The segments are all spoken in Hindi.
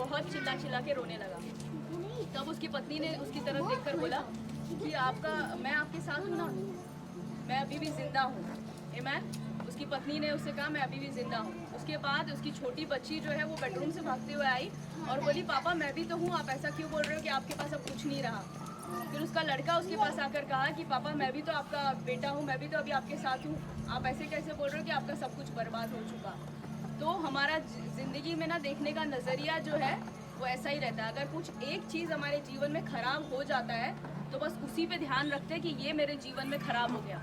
बहुत चिल्ला चिल्ला के रोने लगा। तब उसकी पत्नी ने उसकी तरफ देखकर बोला कि मैं आपके साथ हूँ ना, मैं अभी भी जिंदा हूँ। आमीन। उसकी पत्नी ने उससे कहा मैं अभी भी जिंदा हूँ। उसके बाद उसकी छोटी बच्ची जो है वो बेडरूम से भागते हुए आई और बोली पापा मैं भी तो हूँ, आप ऐसा क्यों बोल रहे हो कि आपके पास अब कुछ नहीं रहा। फिर उसका लड़का उसके पास आकर कहा कि पापा मैं भी तो आपका बेटा हूँ, मैं भी तो अभी आपके साथ हूँ, आप ऐसे कैसे बोल रहे हो कि आपका सब कुछ बर्बाद हो चुका। तो हमारा ज़िंदगी में ना देखने का नज़रिया जो है वो ऐसा ही रहता है। अगर कुछ एक चीज़ हमारे जीवन में ख़राब हो जाता है तो बस उसी पे ध्यान रखते हैं कि ये मेरे जीवन में ख़राब हो गया,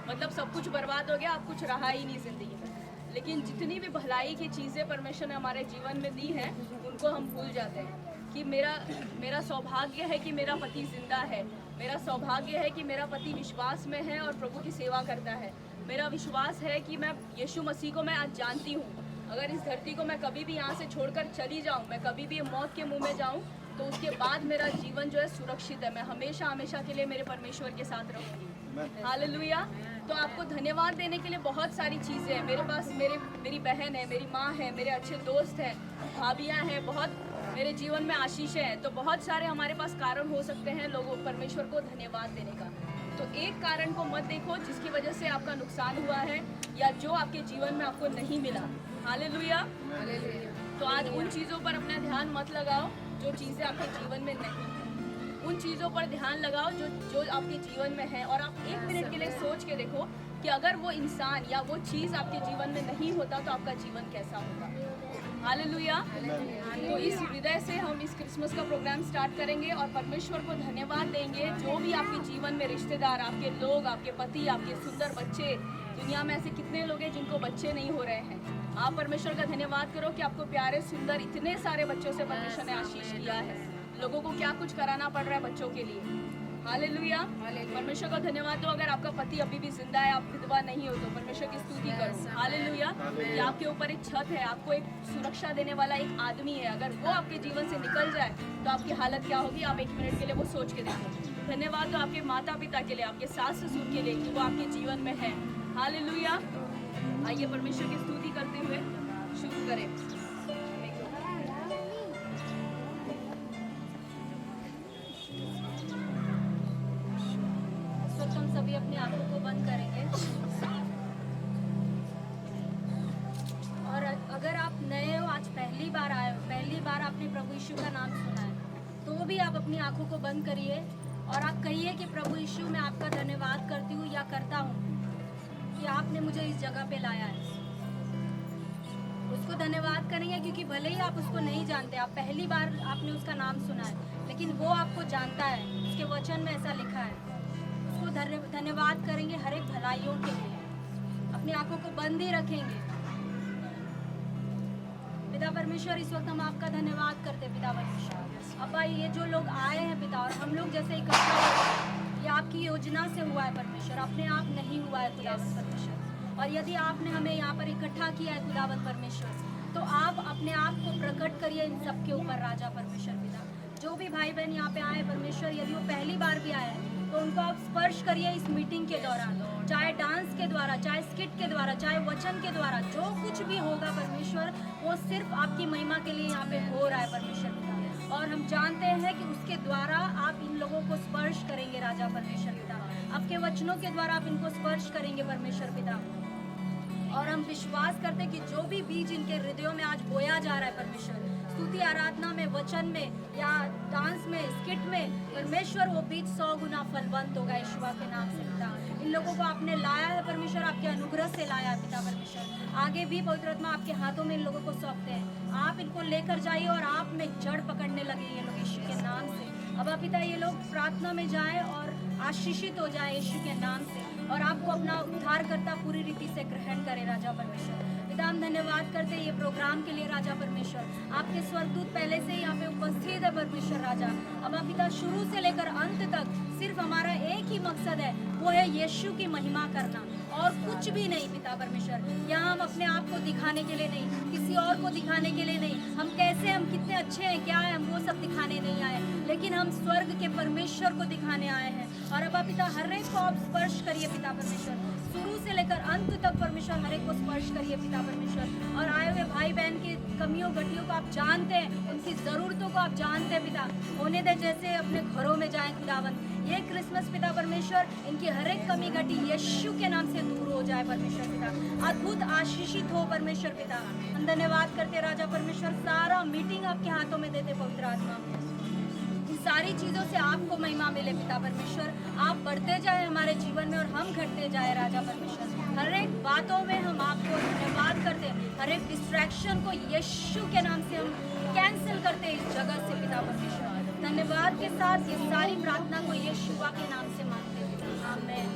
मतलब सब कुछ बर्बाद हो गया, अब कुछ रहा ही नहीं ज़िंदगी में। लेकिन जितनी भी भलाई की चीज़ें परमेश्वर ने हमारे जीवन में दी हैं उनको हम भूल जाते हैं कि मेरा सौभाग्य है कि मेरा पति जिंदा है, मेरा सौभाग्य है कि मेरा पति विश्वास में है और प्रभु की सेवा करता है, मेरा विश्वास है कि मैं यीशु मसीह को मैं आज जानती हूँ। अगर इस धरती को मैं कभी भी यहाँ से छोड़कर चली जाऊँ, मैं कभी भी मौत के मुंह में जाऊँ तो उसके बाद मेरा जीवन जो है सुरक्षित है, मैं हमेशा हमेशा के लिए मेरे परमेश्वर के साथ रहूँगी। हालेलुया। तो आपको धन्यवाद देने के लिए बहुत सारी चीज़ें हैं मेरे पास। मेरी बहन है, मेरी माँ है, मेरे अच्छे दोस्त हैं, भाभियाँ हैं, बहुत मेरे जीवन में आशीषें हैं। तो बहुत सारे हमारे पास कारण हो सकते हैं लोगों परमेश्वर को धन्यवाद देने का। तो एक कारण को मत देखो जिसकी वजह से आपका नुकसान हुआ है या जो आपके जीवन में आपको नहीं मिला। हालेलुया। तो आज उन चीज़ों पर अपना ध्यान मत लगाओ जो चीज़ें आपके जीवन में नहीं हैं। उन चीज़ों पर ध्यान लगाओ जो आपके जीवन में है। और आप एक मिनट के लिए सोच के देखो कि अगर वो इंसान या वो चीज़ आपके जीवन में नहीं होता तो आपका जीवन कैसा होगा। हालेलुया। तो इस हृदय से हम इस क्रिसमस का प्रोग्राम स्टार्ट करेंगे और परमेश्वर को धन्यवाद देंगे जो भी आपके जीवन में रिश्तेदार, आपके लोग, आपके पति, आपके सुंदर बच्चे, दुनिया में ऐसे कितने लोग हैं जिनको बच्चे नहीं हो रहे हैं। आप परमेश्वर का धन्यवाद करो कि आपको प्यारे सुंदर इतने सारे बच्चों से परमेश्वर ने आशीष किया है। लोगों को क्या कुछ कराना पड़ रहा है बच्चों के लिए। हालेलुया। परमेश्वर का धन्यवाद दो। अगर आपका पति अभी भी जिंदा है, आप विधवा नहीं हो तो परमेश्वर की स्तुति करो। हालेलुया। कि आपके ऊपर एक छत है, आपको एक सुरक्षा देने वाला एक आदमी है। अगर वो आपके जीवन से निकल जाए तो आपकी हालत क्या होगी, आप एक मिनट के लिए वो सोच के देखो। धन्यवाद दो आपके माता पिता के लिए, आपके सास ससुर के लिए कि वो आपके जीवन में है। हालेलुया। आइए परमेश्वर की स्तुति करते हुए शुरू करें। हम सभी अपनी आंखों को बंद करेंगे और अगर आप नए हो, आज पहली बार आए हो, पहली बार आपने प्रभु यीशु का नाम सुना है तो भी आप अपनी आंखों को बंद करिए और आप कहिए कि प्रभु यीशु मैं आपका धन्यवाद करती हूँ या करता हूँ कि आपने मुझे इस जगह पे लाया है। उसको धन्यवाद करेंगे क्योंकि भले ही आप उसको नहीं जानते, आप पहली बार आपने उसका नाम सुना है, लेकिन वो आपको जानता है, उसके वचन में ऐसा लिखा है। उसको धन्यवाद करेंगे हर एक भलाइयों के लिए। अपनी आंखों को बंद ही रखेंगे। पिता परमेश्वर, इस वक्त हम आपका धन्यवाद करते पिता परमेश्वर। अब्बा, ये जो लोग आए हैं पिता और हम लोग जैसे इकट्ठा हुए, ये आपकी योजना से हुआ है परमेश्वर, अपने आप नहीं हुआ है खुदावंद परमेश्वर। और यदि आपने हमें यहाँ पर इकट्ठा किया है खुदावंद परमेश्वर, तो आप अपने आप को प्रकट करिए इन सबके ऊपर राजा परमेश्वर पिता। जो भी भाई बहन यहाँ पे आए परमेश्वर, यदि वो पहली बार भी आए हैं तो उनको आप स्पर्श करिए इस मीटिंग के दौरान, चाहे डांस के द्वारा, चाहे स्किट के द्वारा, चाहे वचन के द्वारा, जो कुछ भी होगा परमेश्वर वो सिर्फ आपकी महिमा के लिए यहाँ पे हो रहा है परमेश्वर पिता। और हम जानते हैं कि उसके द्वारा आप इन लोगों को स्पर्श करेंगे राजा परमेश्वर पिता। आपके वचनों के द्वारा आप इनको स्पर्श करेंगे परमेश्वर पिता। और हम विश्वास करते हैं कि जो भी बीज इनके हृदयों में आज बोया जा रहा है परमेश्वर, स्तुति आराधना में, वचन में या डांस में, स्किट में, परमेश्वर वो बीज 100 गुना फलवंत होगा यीशुआ के नाम से पिता। इन लोगों को आपने लाया है परमेश्वर, आपके अनुग्रह से लाया है पिता परमेश्वर। आगे भी पवित्र आत्मा आपके हाथों में इन लोगों को सौंपते हैं। आप इनको लेकर जाइए और आप में जड़ पकड़ने लगे ये लोग यीशु के नाम से। अब पिता ये लोग प्रार्थना में जाए और आशीषित हो जाए यीशु के नाम से और आपको अपना उद्धारकर्ता पूरी रीति से ग्रहण करे राजा परमेश्वर पिता। हम धन्यवाद करते हैं ये प्रोग्राम के लिए राजा परमेश्वर। आपके स्वर्गदूत पहले से यहाँ पे उपस्थित है परमेश्वर राजा। अब पिता शुरू से लेकर अंत तक सिर्फ हमारा एक ही मकसद है, वो है यीशु की महिमा करना और कुछ भी नहीं पिता परमेश्वर। यहाँ हम अपने आप को दिखाने के लिए नहीं, किसी और को दिखाने के लिए नहीं, हम कैसे, हम कितने अच्छे हैं, क्या है, हम वो सब दिखाने नहीं आए, लेकिन हम स्वर्ग के परमेश्वर को दिखाने आए हैं। और अब पिता हर एक को आप स्पर्श करिए पिता परमेश्वर, शुरू से लेकर अंत तक परमेश्वर हर एक को स्पर्श करिए पिता परमेश्वर। और आए हुए भाई बहन की कमियों गटियों को आप जानते हैं, उनकी ज़रूरतों को आप जानते हैं पिता। होने दे जैसे अपने घरों में जाएं खुदावन। ये क्रिसमस पिता परमेश्वर इनकी हर एक कमी घटी यीशु के नाम से दूर हो जाए परमेश्वर पिता। अद्भुत आशीषित हो परमेश्वर पिता। हम धन्यवाद करते राजा परमेश्वर, सारा मीटिंग आपके हाथों में देते पवित्र आत्मा। इन सारी चीज़ों से आपको महिमा मिले पिता परमेश्वर। आप बढ़ते जाए हमारे जीवन में और हम घटते जाए राजा परमेश्वर। हर एक बातों में हम आपको धन्यवाद करते हैं। हर एक डिस्ट्रैक्शन को यीशु के नाम से हम कैंसिल करते हैं इस जगह से पिता परमेश्वर। धन्यवाद के साथ ये सारी प्रार्थना को यीशु के नाम से मांगते हैं पिता। आमीन।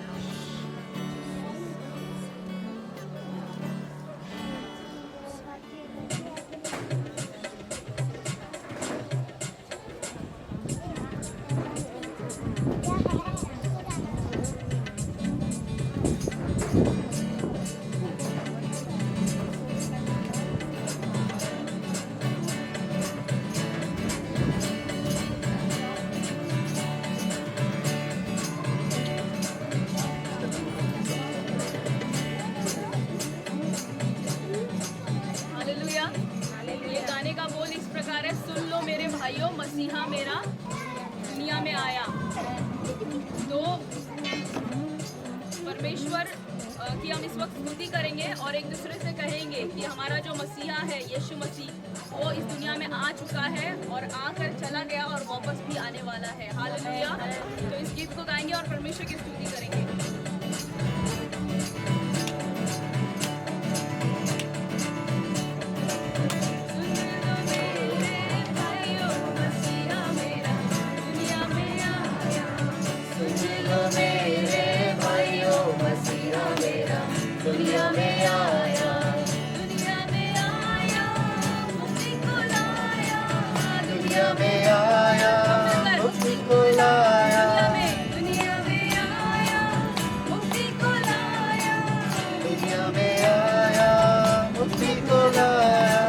हालेलुया। ये गाने का बोल इस प्रकार है, सुन लो मेरे भाइयों, मसीहा मेरा दुनिया में आया। तो परमेश्वर की हम इस वक्त स्तुति करेंगे और एक दूसरे से कहेंगे कि हमारा जो मसीहा है यीशु मसीह, वो इस दुनिया में आ चुका है और आकर चला गया और वापस भी आने वाला है। हालेलुया। तो इस गीत को गाएंगे और परमेश्वर की स्तुति करेंगे। दुनिया में आया, दुनिया में आया, मुक्ति को लाया, दुनिया में आया, मुक्ति को लाया, दुनिया में आया, मुक्ति को लाया, दुनिया में आया, मुक्ति को लाया।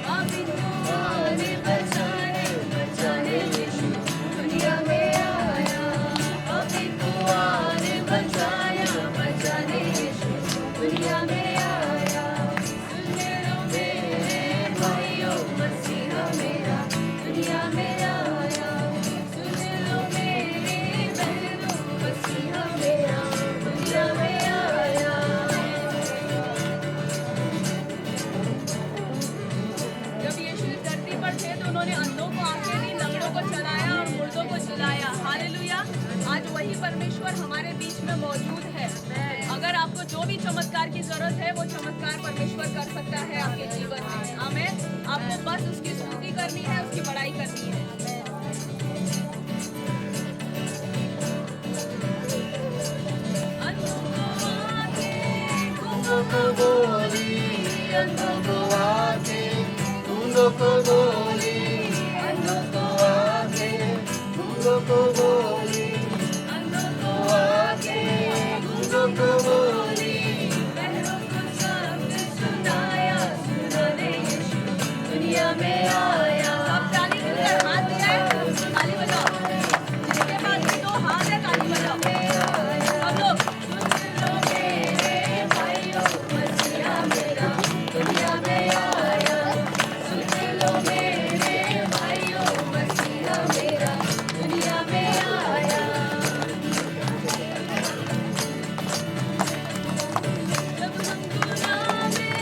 पापी को आने बचाने, बचाने यीशु दुनिया में आया। पापी को आने बचाया, बचाने यीशु दुनिया में आया। सुन लो मेरे भाइयों, मसीहा मेरा दुनिया में आया। सुन लो मेरे बहनों, मसीहा मेरा दुनिया में आया। जब यीशु इस धरती पर थे तो उन्होंने अंधों को आंखें दी, लंगड़ों को चलाया और मुर्दों को जिलाया। हालेलुया। आज वही परमेश्वर हमारे बीच में मौजूद है। अगर आपको जो भी चमत्कार की जरूरत है, वो चमत्कार परमेश्वर कर सकता है आपके जीवन में। आमीन। आपको बस उसकी स्तुति करनी है, उसकी बड़ाई करनी है। अंधों को आंखें, गूंगों को बोली, अंधों को आंखें, गूंगों को बोली, अंधों को आंखें, गूंगों को बोली, अंधों को आंखें, गूंगों को बोली। बहरों को शब्द सुनाया, सुनाने यीशु दुनिया में आया। सब ताली बजाओ, हाथ दिखाए, ताली बजाओ। जिसके पास भी दो हाथ है, ताली बजाओ। सब लोग सुन लो मेरे भाइयों, मसीहा मेरा दुनिया में आया। सुन लो मेरे भाइयों, मसीहा मेरा दुनिया में आया। जब हम गुनाह में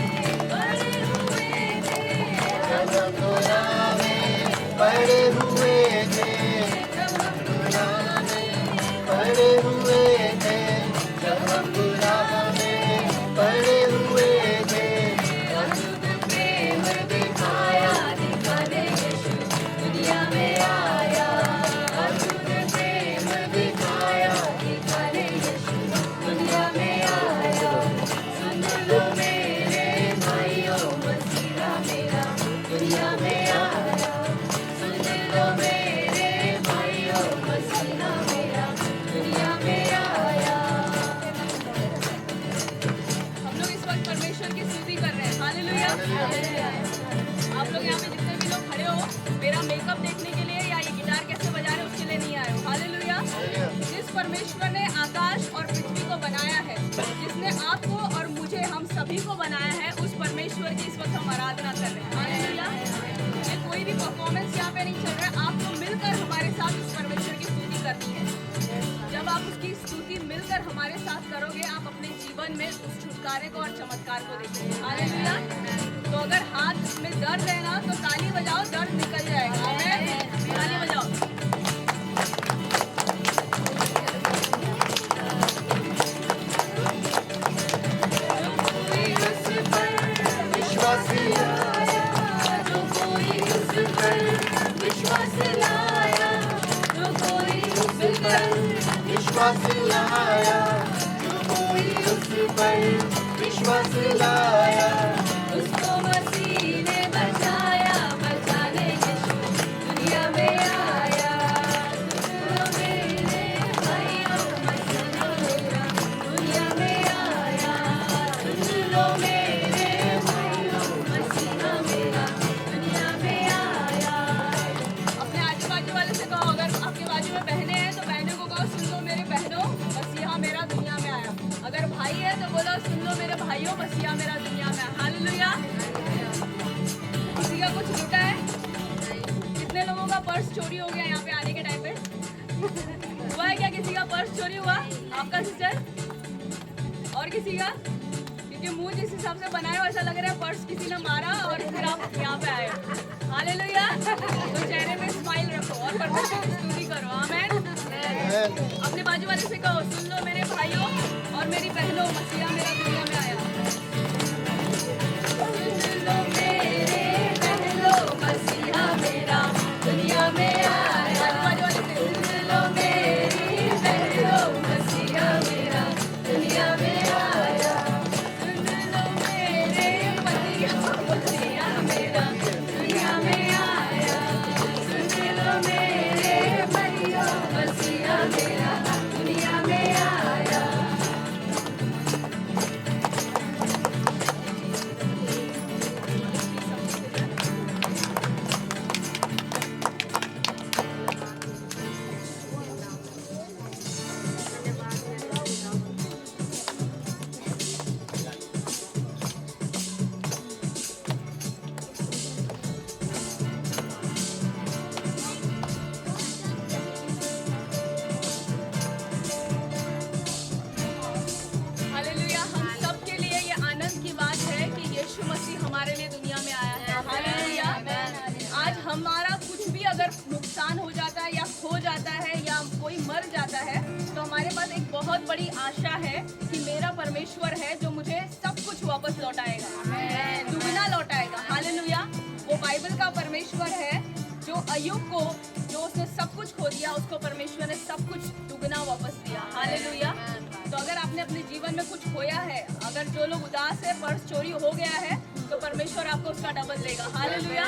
पड़े हुए थे, जब हम गुनाह में पड़े हुए थे, जब हम गुनाह में पड़े हुए थे, जब हम गुनाह में पड़े हुए थे, अद्भुत प्रेम दिखाया, दिखाने यीशु दुनिया में आया। अद्भुत प्रेम दिखाया, दिखाने यीशु दुनिया में आया। सुन लो मेरे भाइयों, मसीहा मेरा दुनिया में आया। सुन लो मेरे भाइयों, मसीहा मेरा दुनिया में आया। हम लोग इस वक्त परमेश्वर की स्तुति कर रहे हैं। हालेलुया। आप लोग यहाँ पे जितने भी लोग खड़े हो, मेरा मेकअप देखने के लिए या ये गिटार कैसे बजा रहे हैं उसके लिए नहीं आए हो। हालेलुया। जिस परमेश्वर ने आकाश और पृथ्वी को बनाया है, जिसने आपको और मुझे हम सभी को बनाया है, उस परमेश्वर की इस वक्त हम आराधना कर रहे हैं। हालेलुया। ये कोई भी परफॉर्मेंस यहाँ पे नहीं चल रहा है, आपको मिलकर हमारे साथ उस परमेश्वर की स्तुति करनी है। जब आप उसकी स्तुति मिलकर हमारे साथ करोगे, आप अपने जीवन में उस छुटकारे को और चमत्कार को देखेंगे। हालेलुया। तो अगर हाथ में दर्द है ना, तो ताली बजाओ, दर्द निकल जाएगा। आमीन। ताली बजाओ। विश्वास लाया जो कोई उस पर विश्वास लाया जो कोई उस पर विश्वास लाया जो कोई उस पर विश्वास लाया उसको मसीह ने बचाया, बचाने यीशु दुनिया में आया। सुनो मेरे भाइयों, मसीहा मेरा दुनिया में आया। सुनो मेरे भाइयों, मसीहा मेरा दुनिया में आया। अपने आजू बाजू वाले से कहो, अगर आपके बाजू में बहनें हैं तो बहनों को कहो, सुन लो मेरे बहनों, मसीहा मेरा दुनिया में आया। अगर भाई है तो बोलो, सुन लो मेरे भाइयों, मसीहा मेरा दुनिया में आया। हालेलुया। किसी का कुछ लूटा है? कितने लोगों का पर्स चोरी हो गया यहाँ पे आने के टाइम पे? हुआ है क्या? किसी का पर्स चोरी हुआ? आपका सिस्टर? और किसी का? क्योंकि मुंह जिस हिसाब से बनाया हो, ऐसा लग रहा है पर्स किसी ने मारा और फिर आप यहाँ पे आए। हालेलुया। तो चेहरे पे स्माइल रखो और परमेश्वर की स्तुति करो। आमीन। अपने बाजू वाले से कहो, सुन लो मेरे भाइयों और मेरी बहनों, मसीहा मेरा दुनिया में आया। सुन लो मेरे बहनों, मसीहा मेरा दुनिया में आया। बाजू वाले से सुन लो मेरी बहनों, मसीहा मेरा दुनिया में आया। सुन लो मेरे पतियों, मसीहा मेरा दुनिया में आया। सुन लो मेरे पतियों, मसीहा मेरा दुनिया में आया। हालेलुया। हम सब के लिए ये आनंद की बात है कि यीशु मसीह हमारे लिए दुनिया में आया है। हालेलुया। आज हमारा कुछ भी अगर नुकसान हो जाता है या खो जाता है या कोई मर जाता है, तो हमारे पास एक बहुत बड़ी आशा है कि मेरा परमेश्वर है जो मुझे सब कुछ वापस लौटाएगा, दुगना लौटाएगा। हालेलुया। वो बाइबल का परमेश्वर है जो अय्यूब को, जो उसने सब कुछ खो दिया, उसको परमेश्वर ने सब कुछ दुगना वापस दिया। हालेलुया। तो अगर आपने अपने जीवन में कुछ खोया है, अगर जो लोग उदास है, पर्स चोरी हो गया है, तो परमेश्वर आपको उसका डबल देगा। हालेलुया।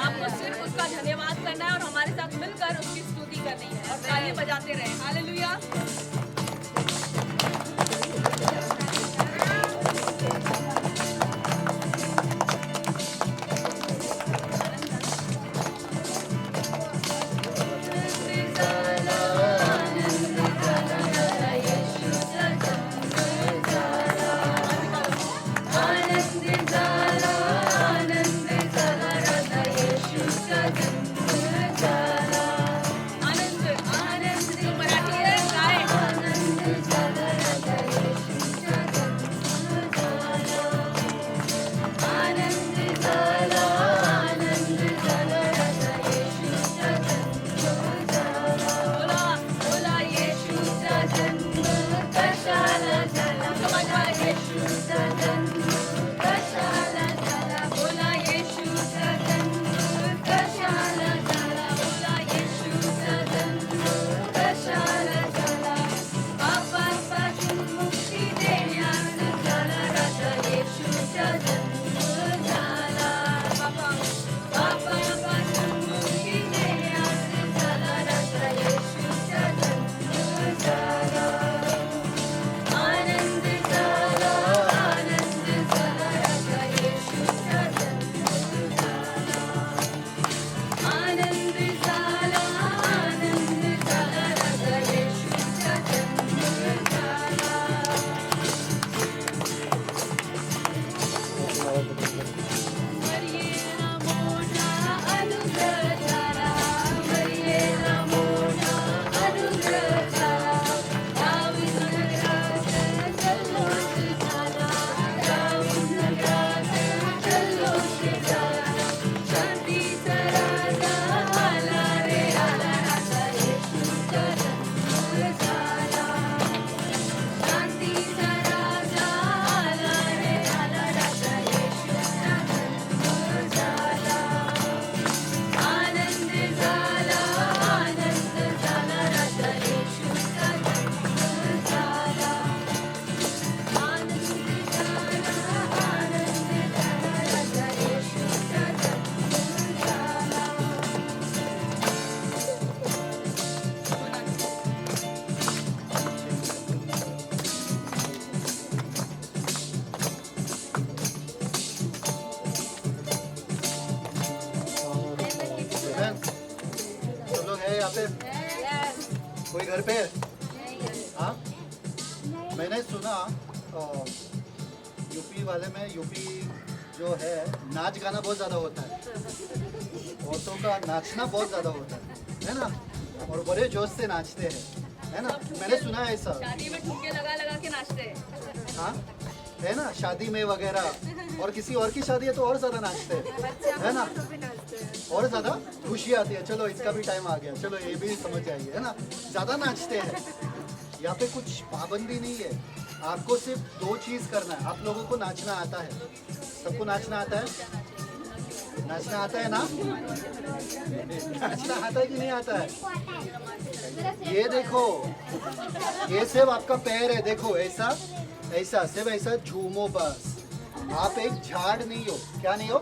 आपको सिर्फ उसका धन्यवाद करना है और हमारे साथ मिलकर उसकी स्तुति करनी है और ताली बजाते रहे। हालेलुया। आनंद, आनंद, जो मराठी है गाए। से? कोई घर पे है? हाँ, मैंने सुना यूपी वाले में, यूपी जो है नाच गाना बहुत ज़्यादा होता है, औरतों का नाचना बहुत ज़्यादा होता है ना, और बड़े जोश से नाचते हैं, है ना, मैंने सुना है ऐसा। शादी में ठुमके लगा लगा के नाचते हैं। हाँ, है ना, शादी में वगैरह, और किसी और की शादी है तो और ज़्यादा नाचते हैं, है ना, और ज़्यादा खुशी आती है। चलो इसका भी टाइम आ गया, चलो ये भी समझ आइए, है ना, ज़्यादा नाचते हैं। यहाँ पे कुछ पाबंदी नहीं है, आपको सिर्फ दो चीज़ करना है। आप लोगों को नाचना आता है, सबको नाचना आता है, नाचना आता है ना, नाचना आता है कि नहीं आता है? ये देखो, ये सिर्फ आपका पैर है, देखो ऐसा ऐसा, सिर्फ ऐसा झूमो बस। आप एक झाड़ नहीं हो, क्या नहीं हो?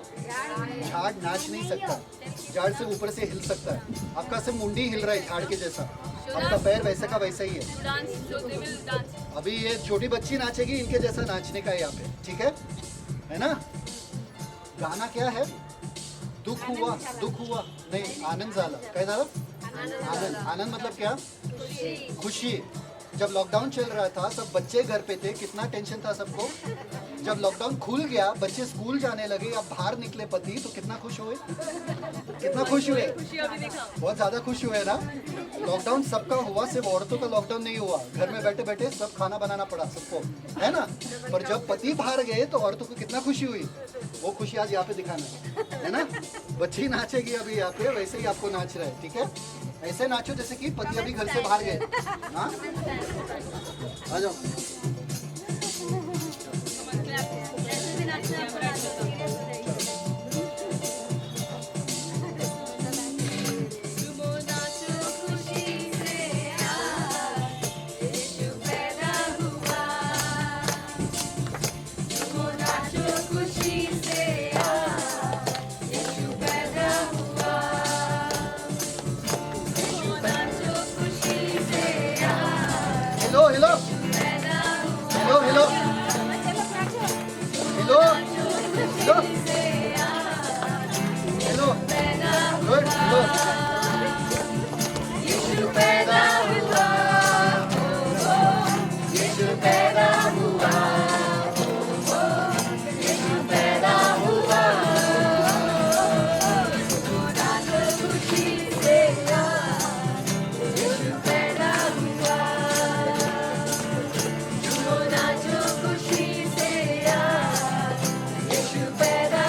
झाड़ नाच नहीं सकता, झाड़ से ऊपर से हिल सकता है, आपका सिर्फ मुंडी हिल रहा है झाड़ के जैसा, आपका पैर वैसे का वैसा ही है। डांस, जो they will dance। अभी ये छोटी बच्ची नाचेगी, इनके जैसा नाचने का है यहाँ पे, ठीक है ना? गाना क्या है? दुख हुआ, दुख हुआ नहीं, आनंद झाला, काय झालं? आनंद, आनंद मतलब क्या? खुशी। जब लॉकडाउन चल रहा था सब बच्चे घर पे थे, कितना टेंशन था सबको। जब लॉकडाउन खुल गया, बच्चे स्कूल जाने लगे, अब बाहर निकले पति, तो कितना खुश हुए, कितना खुश हुए, खुशी अभी दिखा। बहुत ज्यादा खुश हुए ना। लॉकडाउन सबका हुआ, सिर्फ औरतों का लॉकडाउन नहीं हुआ, घर में बैठे बैठे सब खाना बनाना पड़ा सबको, है ना। पर जब पति बाहर गए तो औरतों को कितना खुशी हुई, वो खुशी आज यहाँ पे दिखाना है ना। बच्ची नाचेगी अभी यहाँ पे, वैसे ही आपको नाच रहा है, ठीक है। ऐसे नाचो जैसे कि पति अभी घर से बाहर गए। हाँ, आ जाओ। Hello hello hello hello hello hello hello good hello. यीशु पैदा हुआ, यीशु पैदा हुआ, यीशु पैदा हुआ, खुशी से यीशु पैदा हुआ, नाचो खुशी से यीशु पैदा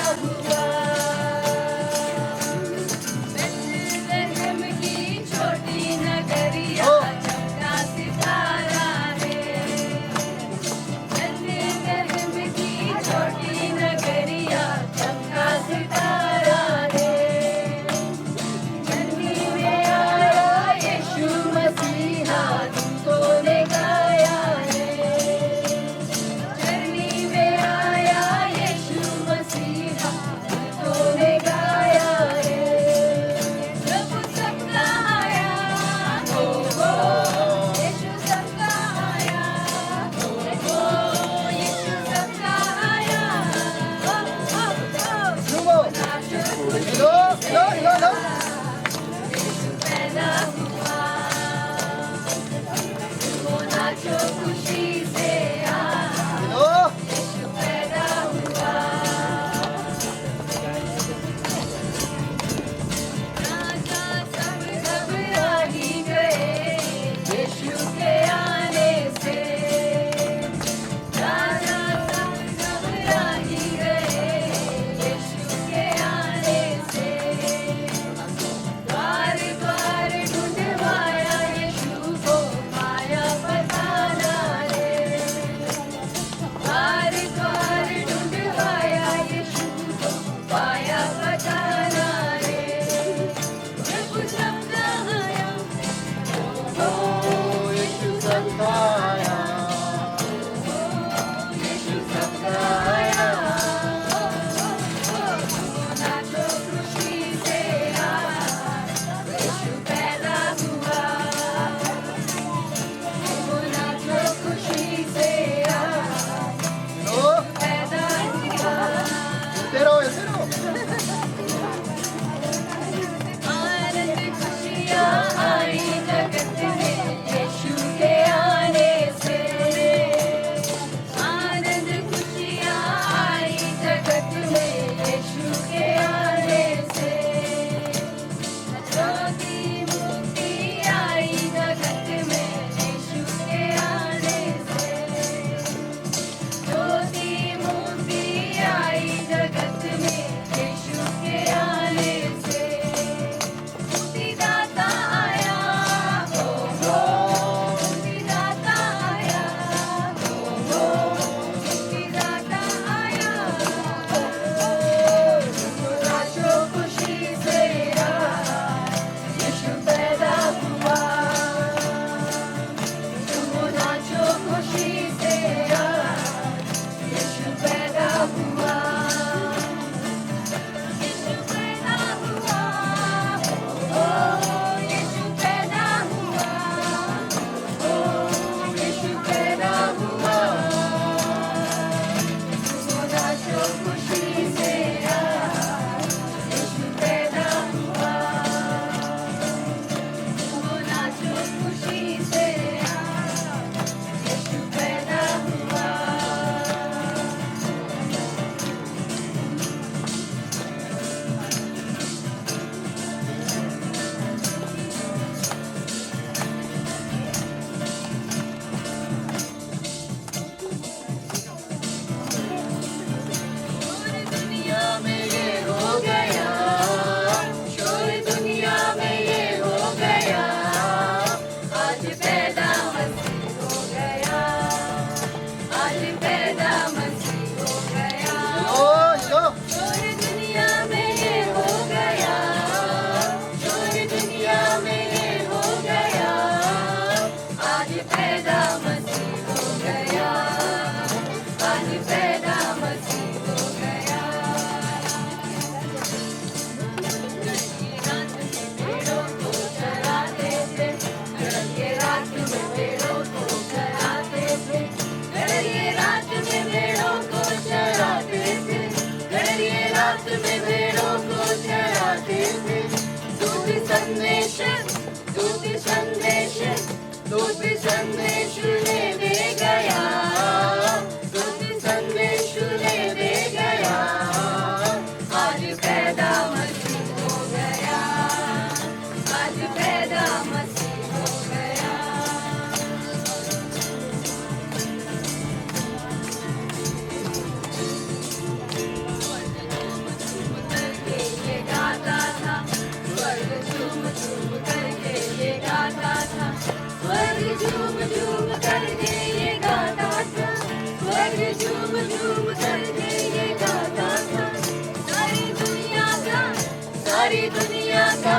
रात में भेड़ों को चराते थे। दूत संदेश लेने गया, दूत संदेश लेने गया। आज पैदा मसीह हो गया, आज पैदा मसीह हो गया। ये गाता था, स्वर्ग झूम झूम करके ये गाता था, स्वर्ग झूम झूम करके ये गाता था, स्वर्ग झूम झूम करके ये गाता था। सारी दुनिया का, सारी दुनिया का,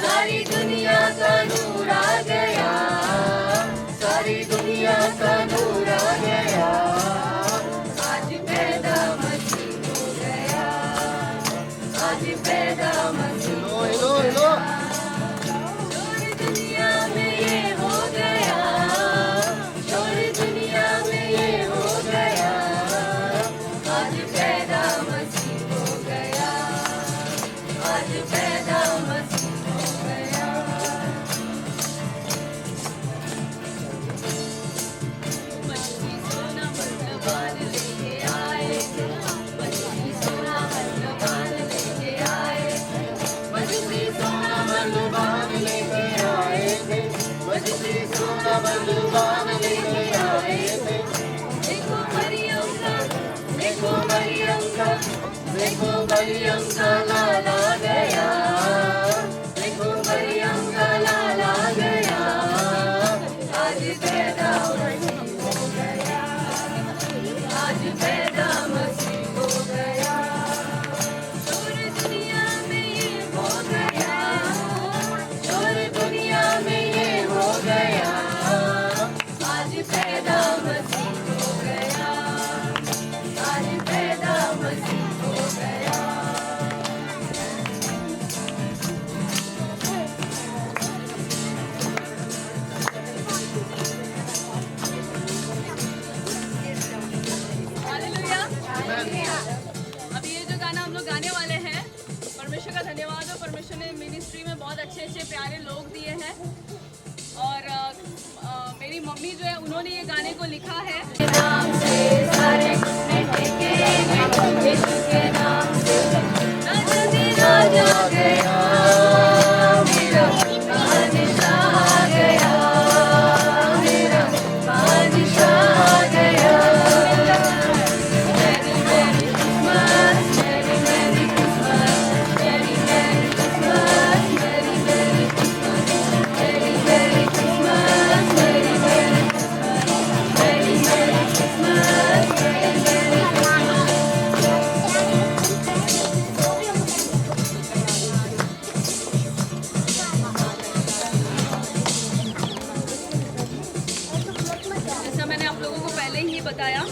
सारी दुनिया का नूर आ गया, सारी दुनिया का नूर आ गया। आज पैदा मसीह हो गया, आज पैदा मसीह हो गया। शोर दुनिया में ये हो गया, शोर दुनिया में ये हो गया। आज पैदा मसीह हो गया, आज पैदा मसीह हो गया। मछली सोना बलवान लेके आए थे, मछली सोना बलवान लेके आए थे, मछली सोना बलवान लेके आए थे, मछली सोना बलवान लेके आए थे। देखो मरियम का, देखो मरियम का, देखो मरियम का लाला गया, देखो मरियम का लाला गया। आज पैदा मसीह हो गया, आज पैदा मसीह हो गया। शोर दुनिया में ये हो गया, शोर दुनिया में ये हो गया। आज पैदा मसीह हो गया, आज पैदा मसीह हो गया। हालेलुया। अभी ये जो गाना हम लोग गाने वाले हैं, परमेश्वर का धन्यवाद हो, परमेश्वर ने मिनिस्ट्री में बहुत अच्छे अच्छे प्यारे लोग दिए हैं। और मेरी मम्मी जो है उन्होंने ये गाने को लिखा है। नाम से सारे टेके यीशु के नाम से राजा आ गया, मेरा बादशाह आ गया, मेरा बादशाह आ गया। Merry Merry Christmas, Merry Merry Christmas, Merry Merry Christmas, Merry Merry Christmas, Merry Merry Christmas, Merry Merry Christmas, Merry Merry Christmas, Merry Merry जैसा मैंने आप लोगों को पहले ही बताया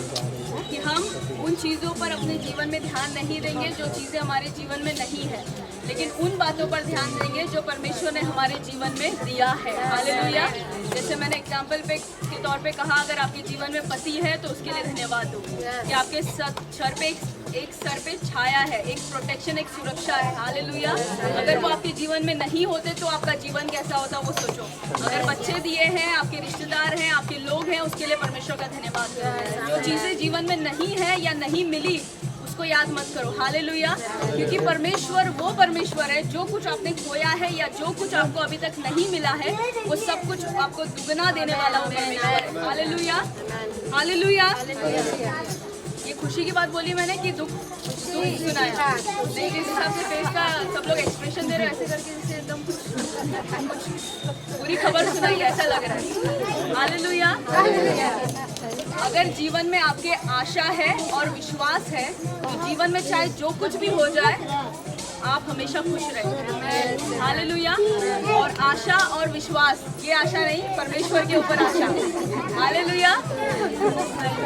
कि हम उन चीज़ों पर अपने जीवन में ध्यान नहीं देंगे जो चीज़ें हमारे जीवन में नहीं है, लेकिन उन बातों पर ध्यान देंगे जो परमेश्वर ने हमारे जीवन में दिया है। हालेलुया। जैसे मैंने एग्जाम्पल के तौर पे कहा, अगर आपके जीवन में पति है तो उसके लिए धन्यवाद दो कि आपके सर पे एक सर पे छाया है, एक प्रोटेक्शन, एक सुरक्षा है। हालेलुया। अगर वो आपके जीवन में नहीं होते तो आपका जीवन कैसा होता वो सोचो। अगर बच्चे दिए हैं, आपके रिश्तेदार हैं, आपके लोग हैं, उसके लिए परमेश्वर का धन्यवाद करो। जो चीज़ें जीवन में नहीं है या नहीं मिली उसको याद मत करो। हालेलुया। क्योंकि परमेश्वर वो परमेश्वर है, जो कुछ आपने खोया है या जो कुछ आपको अभी तक नहीं मिला है वो सब कुछ आपको दुगना देने वाला वो परमेश्वर है। हालेलुया। हालेलुया। ये खुशी की बात बोली मैंने कि दुख सुनाया। नहीं, जिस हिसाब से फेस का सब लोग एक्सप्रेशन दे रहे हैं ऐसे करके जैसे एकदम कुछ बुरी खबर सुनाई ऐसा लग रहा है। हालेलुया। अगर जीवन में आपके आशा है और विश्वास है तो जीवन में चाहे जो कुछ भी हो जाए आप हमेशा खुश रहें। हालेलुया। और आशा और विश्वास, ये आशा नहीं, परमेश्वर के ऊपर आशा। हालेलुया।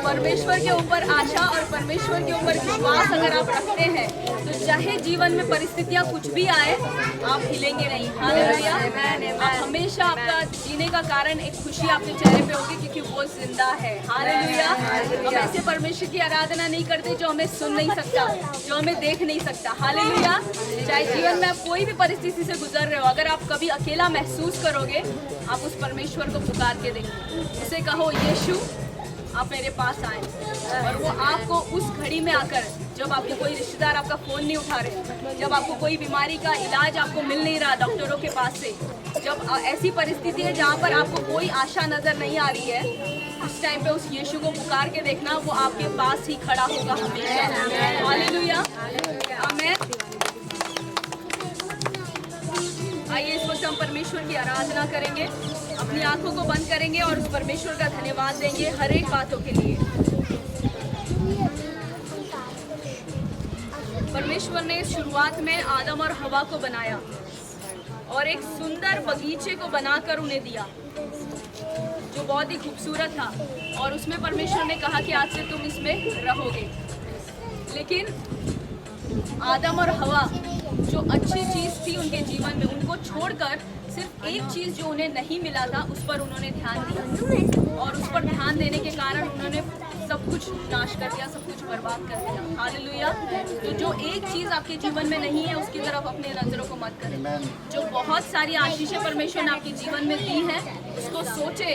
परमेश्वर के ऊपर आशा और परमेश्वर के ऊपर विश्वास अगर आप रखते हैं तो चाहे जीवन में परिस्थितियां कुछ भी आए, आप हिलेंगे नहीं। हालेलुया। आप हमेशा, आपका जीने का कारण एक खुशी आपके चेहरे पे होगी क्योंकि वो जिंदा है। हालेलुया। हम ऐसे परमेश्वर की आराधना नहीं करते जो हमें सुन नहीं सकता, जो हमें देख नहीं सकता। हालेलुया। चाहे जीवन में आप कोई भी परिस्थिति से गुजर रहे हो, अगर आप कभी अकेला महसूस करोगे, आप उस परमेश्वर को पुकार के देखो, उसे कहो यीशु आप मेरे पास आए, और वो आपको उस घड़ी में आकर, जब आपके कोई रिश्तेदार आपका फ़ोन नहीं उठा रहे, जब आपको कोई बीमारी का इलाज आपको मिल नहीं रहा डॉक्टरों के पास से, जब ऐसी परिस्थिति है जहाँ पर आपको कोई आशा नज़र नहीं आ रही है, उस टाइम पे उस यीशु को पुकार के देखना, वो आपके पास ही खड़ा होगा हमेशा। हालेलुया। आमीन। आइए इस वक्त हम परमेश्वर की आराधना करेंगे, अपनी आंखों को बंद करेंगे और उस परमेश्वर का धन्यवाद देंगे हर एक बातों के लिए। परमेश्वर ने शुरुआत में आदम और हवा को बनाया और एक सुंदर बगीचे को बनाकर उन्हें दिया जो बहुत ही खूबसूरत था, और उसमें परमेश्वर ने कहा कि आज से तुम इसमें रहोगे। लेकिन आदम और हवा जो अच्छी चीज़ थी उनके जीवन में, उनको छोड़कर सिर्फ एक चीज़ जो उन्हें नहीं मिला था उस पर उन्होंने ध्यान दिया, और उस पर ध्यान देने के कारण उन्होंने सब कुछ नाश कर दिया, सब कुछ बर्बाद कर दिया। हालेलुया। तो जो एक चीज़ आपके जीवन में नहीं है उसकी तरफ अपने नज़रों को मत करें। जो बहुत सारी आशीषें परमेश्वर ने आपके जीवन में दी हैं उसको सोचे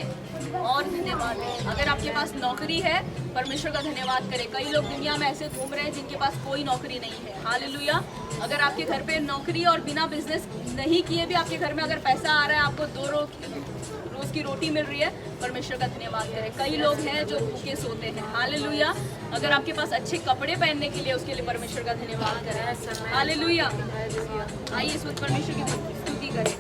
और धन्यवाद दें। अगर आपके पास नौकरी है, परमेश्वर का धन्यवाद करें। कई लोग दुनिया में ऐसे घूम रहे हैं जिनके पास कोई नौकरी नहीं है। हालेलुया। अगर आपके घर पे नौकरी और बिना बिजनेस नहीं किए भी आपके घर में अगर पैसा आ रहा है, आपको दो रोज की रोटी मिल रही है, परमेश्वर का धन्यवाद करें। कई लोग हैं जो भूखे सोते हैं। हालेलुया। अगर आपके पास अच्छे कपड़े पहनने के लिए, उसके लिए परमेश्वर का धन्यवाद करें। हालेलुया। आइए इस वक्त परमेश्वर की स्तुति करें।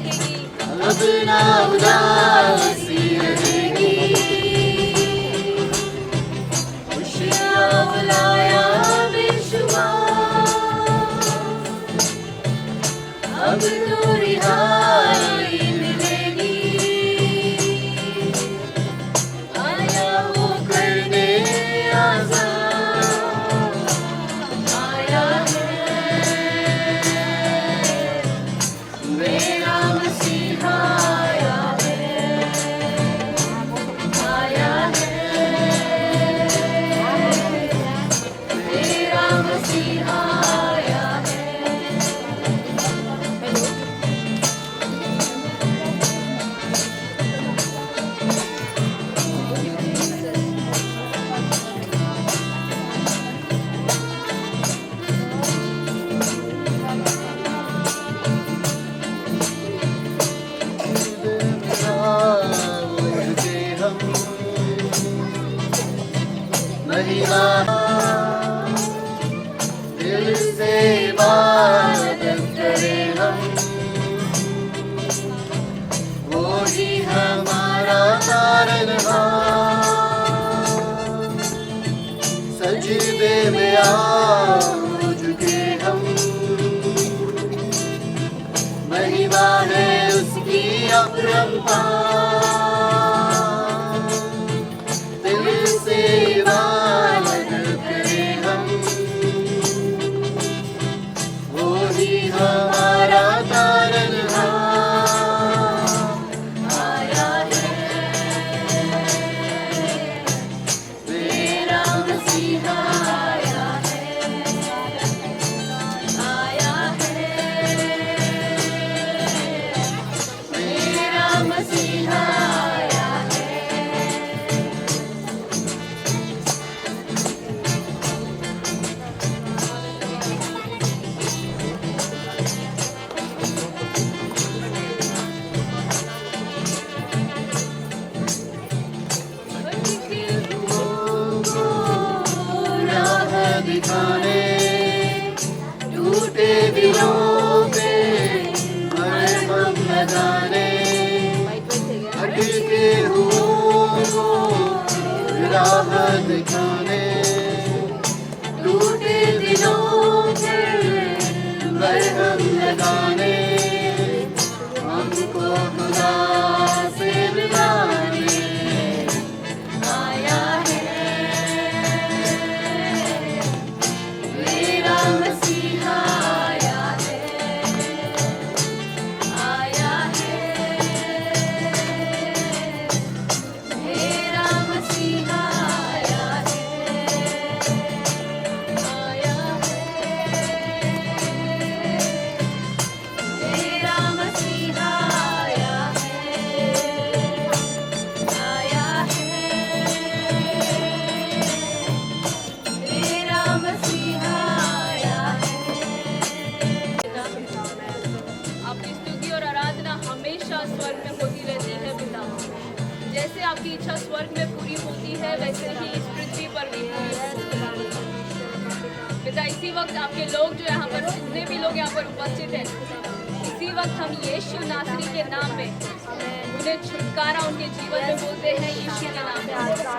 रहेगी, अब ना उदासी रहेगी, खुशियाँ लाया बेशुमार, अब तो रिहाई मिलेगी, आया वो करने आजाद, आया है मेरा मसीहा, आया है, आया है मेरा मसीहा, आया है। महिमा दिल से इबादत करें हम, वो ही हमारा तारनहार, सजदे में आ झुके हम, महिमा है उसकी अपरंपार, दिल से इबादत करें हम, वो ही हमारा तारनहार, आया है मेरा मसीहा, आया है, आया है मेरा मसीहा, आया है। राह दिखाने टूटे दिलों पे मरहम लगाने, अटके हुओं को राह दिखाने, टूटे दिलों पे मरहम लगाने, हमको खुदा से मिलाने, आया है मेरा मसीहा, आया है, आया है मेरा मसीहा, आया है, आया है मेरा मसीहा, आया है, आया है मेरा मसीहा, आया है। आपकी स्तुति और आराधना हमेशा स्वर्ग में होती रहती है पिता। जैसे आपकी इच्छा स्वर्ग में पूरी होती है वैसे ही इस पृथ्वी पर भी पूरी होती है पिता। इसी वक्त आपके लोग जो यहाँ पर जितने भी लोग यहाँ पर उपस्थित हैं, इसी वक्त हम यीशु नासरी के नाम में उन्हें छुटकारा उनके जीवन में बोलते हैं, यीशु के नाम में।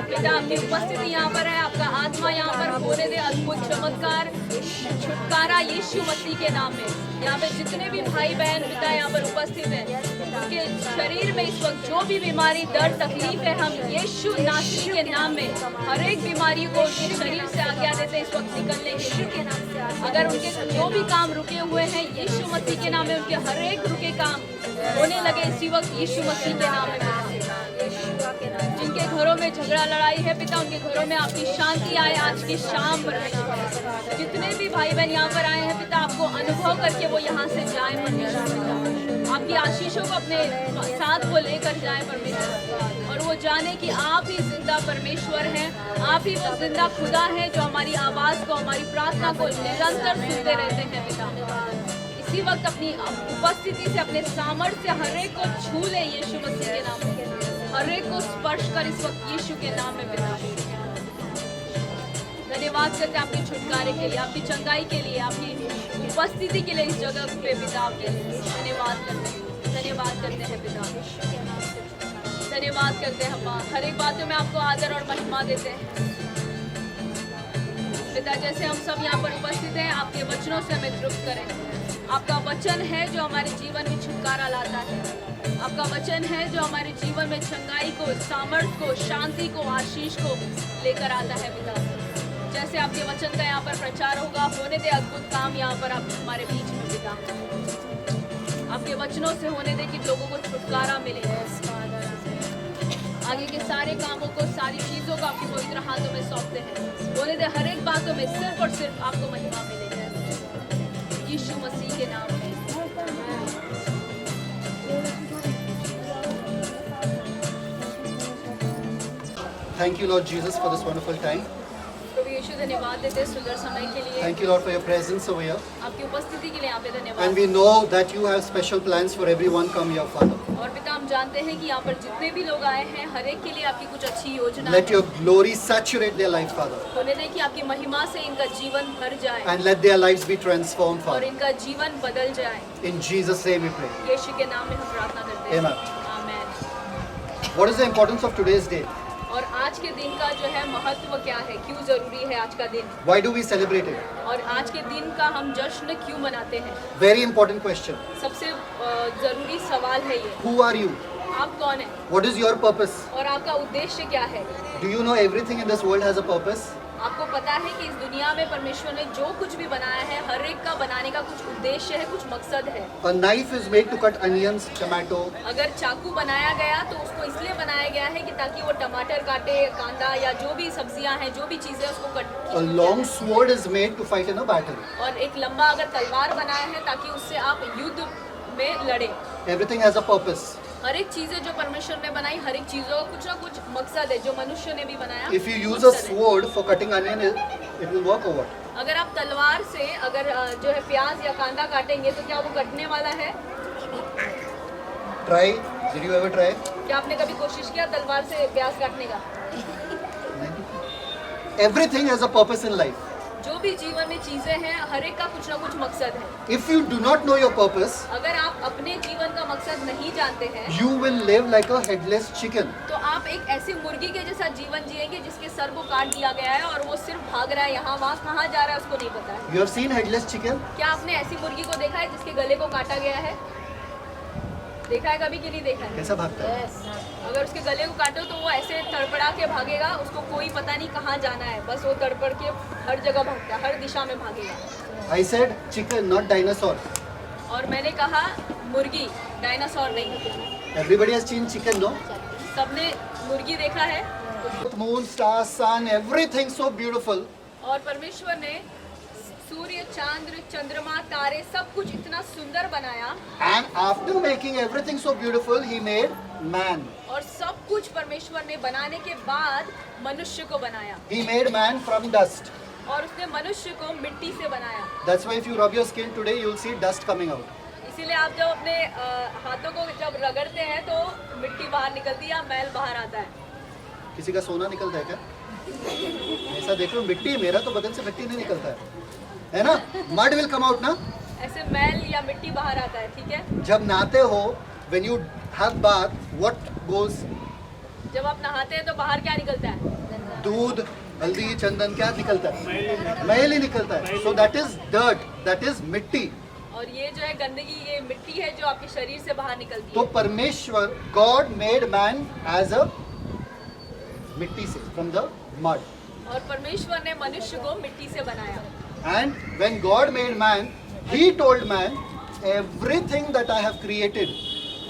पिता आपकी उपस्थिति यहाँ पर है, आपका आत्मा यहाँ पर होने दे अद्भुत चमत्कार छुटकारा यीशु मसीह के नाम में। यहाँ पे जितने भी भाई बहन पिता यहाँ पर उपस्थित हैं, उनके शरीर में इस वक्त जो भी बीमारी दर्द तकलीफ है, हम यीशु नासरी के नाम में हर एक बीमारी को उनके शरीर से आज्ञा देते हैं इस वक्त निकलने के लिए। अगर उनके जो भी काम रुके हुए हैं यीशु मसीह के नाम में, उनके हर एक रुके काम होने लगे इसी वक्त यीशु मसीह के नाम में। जिनके घरों में झगड़ा लड़ाई है पिता, उनके घरों में आपकी शांति आए आज की शाम पर। जितने भी भाई बहन यहाँ पर आए हैं पिता, आपको अनुभव करके वो यहाँ से जाए परमेश्वर पिता। आपकी आशीषों को अपने साथ वो लेकर जाए परमेश्वर, और वो जाने कि आप ही जिंदा परमेश्वर हैं, आप ही वो जिंदा खुदा है जो हमारी आवाज़ को, हमारी प्रार्थना को निरंतर सुनते रहते हैं पिता। इसी वक्त अपनी उपस्थिति से, अपने सामर्थ्य से हर एक को छू ले यीशु मसीह के नाम में, हर एक को स्पर्श कर इस वक्त यीशु के नाम में पिता। धन्यवाद करते हैं आपके छुटकारे के लिए, आपकी चंगाई के लिए, आपकी उपस्थिति के लिए इस जगह पे पिता। आपके धन्यवाद करते हैं। धन्यवाद करते हैं पिता, धन्यवाद करते हैं अब्बा। हर एक बात में आपको आदर और महिमा देते हैं पिता। जैसे हम सब यहाँ पर उपस्थित हैं, आपके वचनों से हमें तृप्त करें। आपका वचन है जो हमारे जीवन में छुटकारा लाता है। आपका वचन है जो हमारे जीवन में चंगाई को, सामर्थ को, शांति को, आशीष को लेकर आता है पिता। जैसे आपके वचन का यहाँ पर प्रचार होगा, होने दे अद्भुत काम यहाँ पर आप हमारे बीच में पिता। आपके वचनों से होने दे कि लोगों को छुटकारा मिले। आगे के सारे कामों को, सारी चीजों को आपके पवित्र हाथों में सौंपते हैं। होने दे हर एक बातों में सिर्फ और सिर्फ आपको महिमा मिले, यीशु मसीह के नाम में। Thank you, Lord Jesus, for this wonderful time. प्रभु यीशु धन्यवाद देते हैं सुंदर समय के लिए, Thank you, Lord, for your presence over here. आपकी उपस्थिति के लिए यहाँ पे And धन्यवाद। we know that you have special plans for everyone come here, Father. और पिता हम जानते हैं कि यहाँ पर जितने भी लोग आए हैं, हर एक के लिए आपकी कुछ अच्छी योजना Let है। your glory saturate their life, Father. होने दे कि आपकी महिमा से इनका जीवन भर जाए And let their lives be transformed, और Father. इनका जीवन बदल जाए। In Jesus' name we pray. यीशु के नाम में हम प्रार्थना करते हैं, Amen. आमीन। What is the importance of today's day? और आज के दिन का जो है महत्व क्या है, क्यों जरूरी है आज का दिन, Why do we celebrate it? और आज के दिन का हम जश्न क्यों मनाते हैं? Very important question. सबसे जरूरी सवाल है ये, Who are you? आप कौन है What is your purpose? और आपका उद्देश्य क्या है? Do you know everything in this world has a purpose? आपको पता है कि इस दुनिया में परमेश्वर ने जो कुछ भी बनाया है, हर एक का बनाने का कुछ उद्देश्य है, कुछ मकसद है। A knife is made to cut onions, tomato. अगर चाकू बनाया गया तो उसको इसलिए बनाया गया है कि ताकि वो टमाटर काटे, कांदा या जो भी सब्जियां हैं, जो भी चीजें उसको cut. A long sword is made to fight in a battle. और एक लंबा अगर तलवार बनाया है ताकि उससे आप युद्ध में लड़े। Everything has a purpose. हर एक चीजें जो परमेश्वर ने बनाई, हर एक चीजों का कुछ ना कुछ मकसद है, जो मनुष्य ने भी बनाया। If you use a मकसद है। sword for cutting onion, it will work or what? अगर आप तलवार से अगर जो है प्याज या कांदा काटेंगे तो क्या वो कटने वाला है? Try. Did you ever try? क्या आपने कभी कोशिश किया तलवार से प्याज काटने का? Everything has a purpose in life. जो भी जीवन में चीजें हैं, हर एक का कुछ ना कुछ मकसद है। If you do not know your purpose, अगर आप अपने जीवन का मकसद नहीं जानते हैं you will live like a headless chicken. तो आप एक ऐसी मुर्गी के जैसा जीवन जिएंगे जिसके सर को काट दिया गया है और वो सिर्फ भाग रहा है, यहाँ वहाँ कहाँ जा रहा है उसको नहीं पता है। You have seen headless chicken? क्या आपने ऐसी मुर्गी को देखा है जिसके गले को काटा गया है? देखा है कभी कि नहीं देखा है? कैसा भागता है? अगर उसके गले को काटो तो वो ऐसे तड़पड़ा के भागेगा, उसको कोई पता नहीं कहाँ जाना है, बस वो तड़पड़ के हर जगह भागता है, हर दिशा में भागेगा। I said chicken, not dinosaur. और मैंने कहा मुर्गी, डायनासोर नहीं। Everybody has seen chicken, no? सबने मुर्गी देखा है। Moon, stars, sun, everything so beautiful. और परमेश्वर ने सूर्य, चांद्र, चंद्रमा, तारे सब कुछ इतना सुंदर बनाया And after making everything so beautiful, he made man. और सब कुछ परमेश्वर ने बनाने के बाद मनुष्य को बनाया He made man from dust. और उसने मनुष्य को मिट्टी से बनाया। That's why if you rub your skin today, you'll see dust coming out. इसीलिए आप जब अपने हाथों को जब रगड़ते हैं तो मिट्टी बाहर निकलती है, मैल बाहर आता है। किसी का सोना निकलता है क्या? ऐसा देख लो, मिट्टी मेरा तो बदन से मिट्टी नहीं निकलता है ना? Mud will come out ना? ऐसे मैल या मिट्टी बाहर आता है, ठीक है? जब नहाते हो, when you have bath, what goes? जब आप नहाते हैं तो बाहर क्या निकलता है? दूध, हल्दी, चंदन, क्या निकलता है? मैल ही निकलता है. So that is dirt, that is मिट्टी. और ये जो है गंदगी, ये मिट्टी है जो आपके शरीर से बाहर निकलती तो है। परमेश्वर, God made man as a मिट्टी से, from the mud. और परमेश्वर ने मनुष्य को मिट्टी से बनाया। And when God made man, He told man, everything that I have created,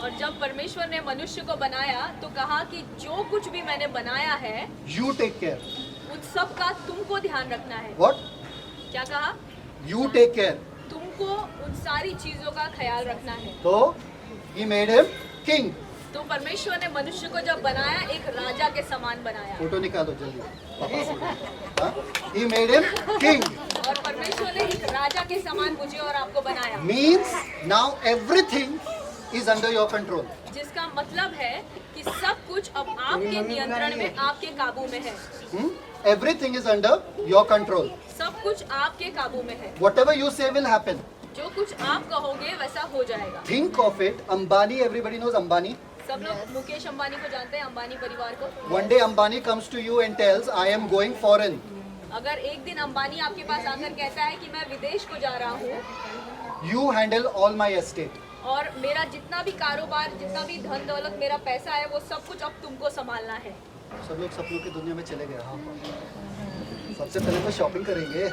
और जब परमेश्वर ने मनुष्य को बनाया तो कहा कि जो कुछ भी मैंने बनाया है you take care. उन सब का तुमको ध्यान रखना है। What? क्या कहा? You take care. तुमको उन सारी चीजों का ख्याल रखना है। So He made him king. तो परमेश्वर ने मनुष्य को जब बनाया, एक राजा के समान बनाया। फोटो निकालो जल्दी. पापा से. हाँ? He made him king. और परमेश्वर ने एक राजा के समान मुझे और आपको बनाया। Means now everything is under your control. जिसका मतलब है कि सब कुछ अब आपके नियंत्रण में, आपके काबू में है। Everything is under your control. सब कुछ आपके काबू में है। Whatever you say will happen. जो कुछ आप कहोगे वैसा हो जाएगा। Think of it. Ambani, everybody knows Ambani. सब लोग मुकेश अंबानी को जानते हैं, अंबानी परिवार को। One day Ambani comes to you and tells, I am going foreign. अगर एक दिन अंबानी आपके पास आकर कहता है कि मैं विदेश को जा रहा हूँ You handle all my estate. और मेरा जितना भी कारोबार, जितना भी धन दौलत, मेरा पैसा है, वो सब कुछ अब तुमको संभालना है। सब लोग सपनों की दुनिया में चले गए। हाँ, सबसे पहले तो शॉपिंग करेंगे।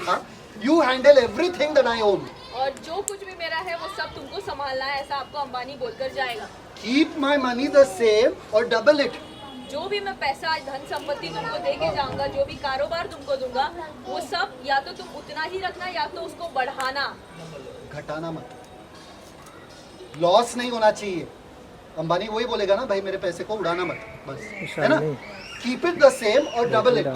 हाँ, You handle everything that I own. और जो कुछ भी मेरा है वो सब तुमको संभालना है, ऐसा आपको अंबानी बोलकर जाएगा। Keep my money the same or double it. जो भी मैं पैसा, धन संपत्ति तुमको दे के जाऊंगा, जो भी कारोबार तुमको दूंगा, वो सब या तो तुम उतना ही रखना या तो उसको बढ़ाना। घटाना मत। लॉस नहीं होना चाहिए। अंबानी वही बोलेगा ना, भाई मेरे पैसे को उड़ाना मत, बस, है ना? कीप इट द सेम और डबल इट।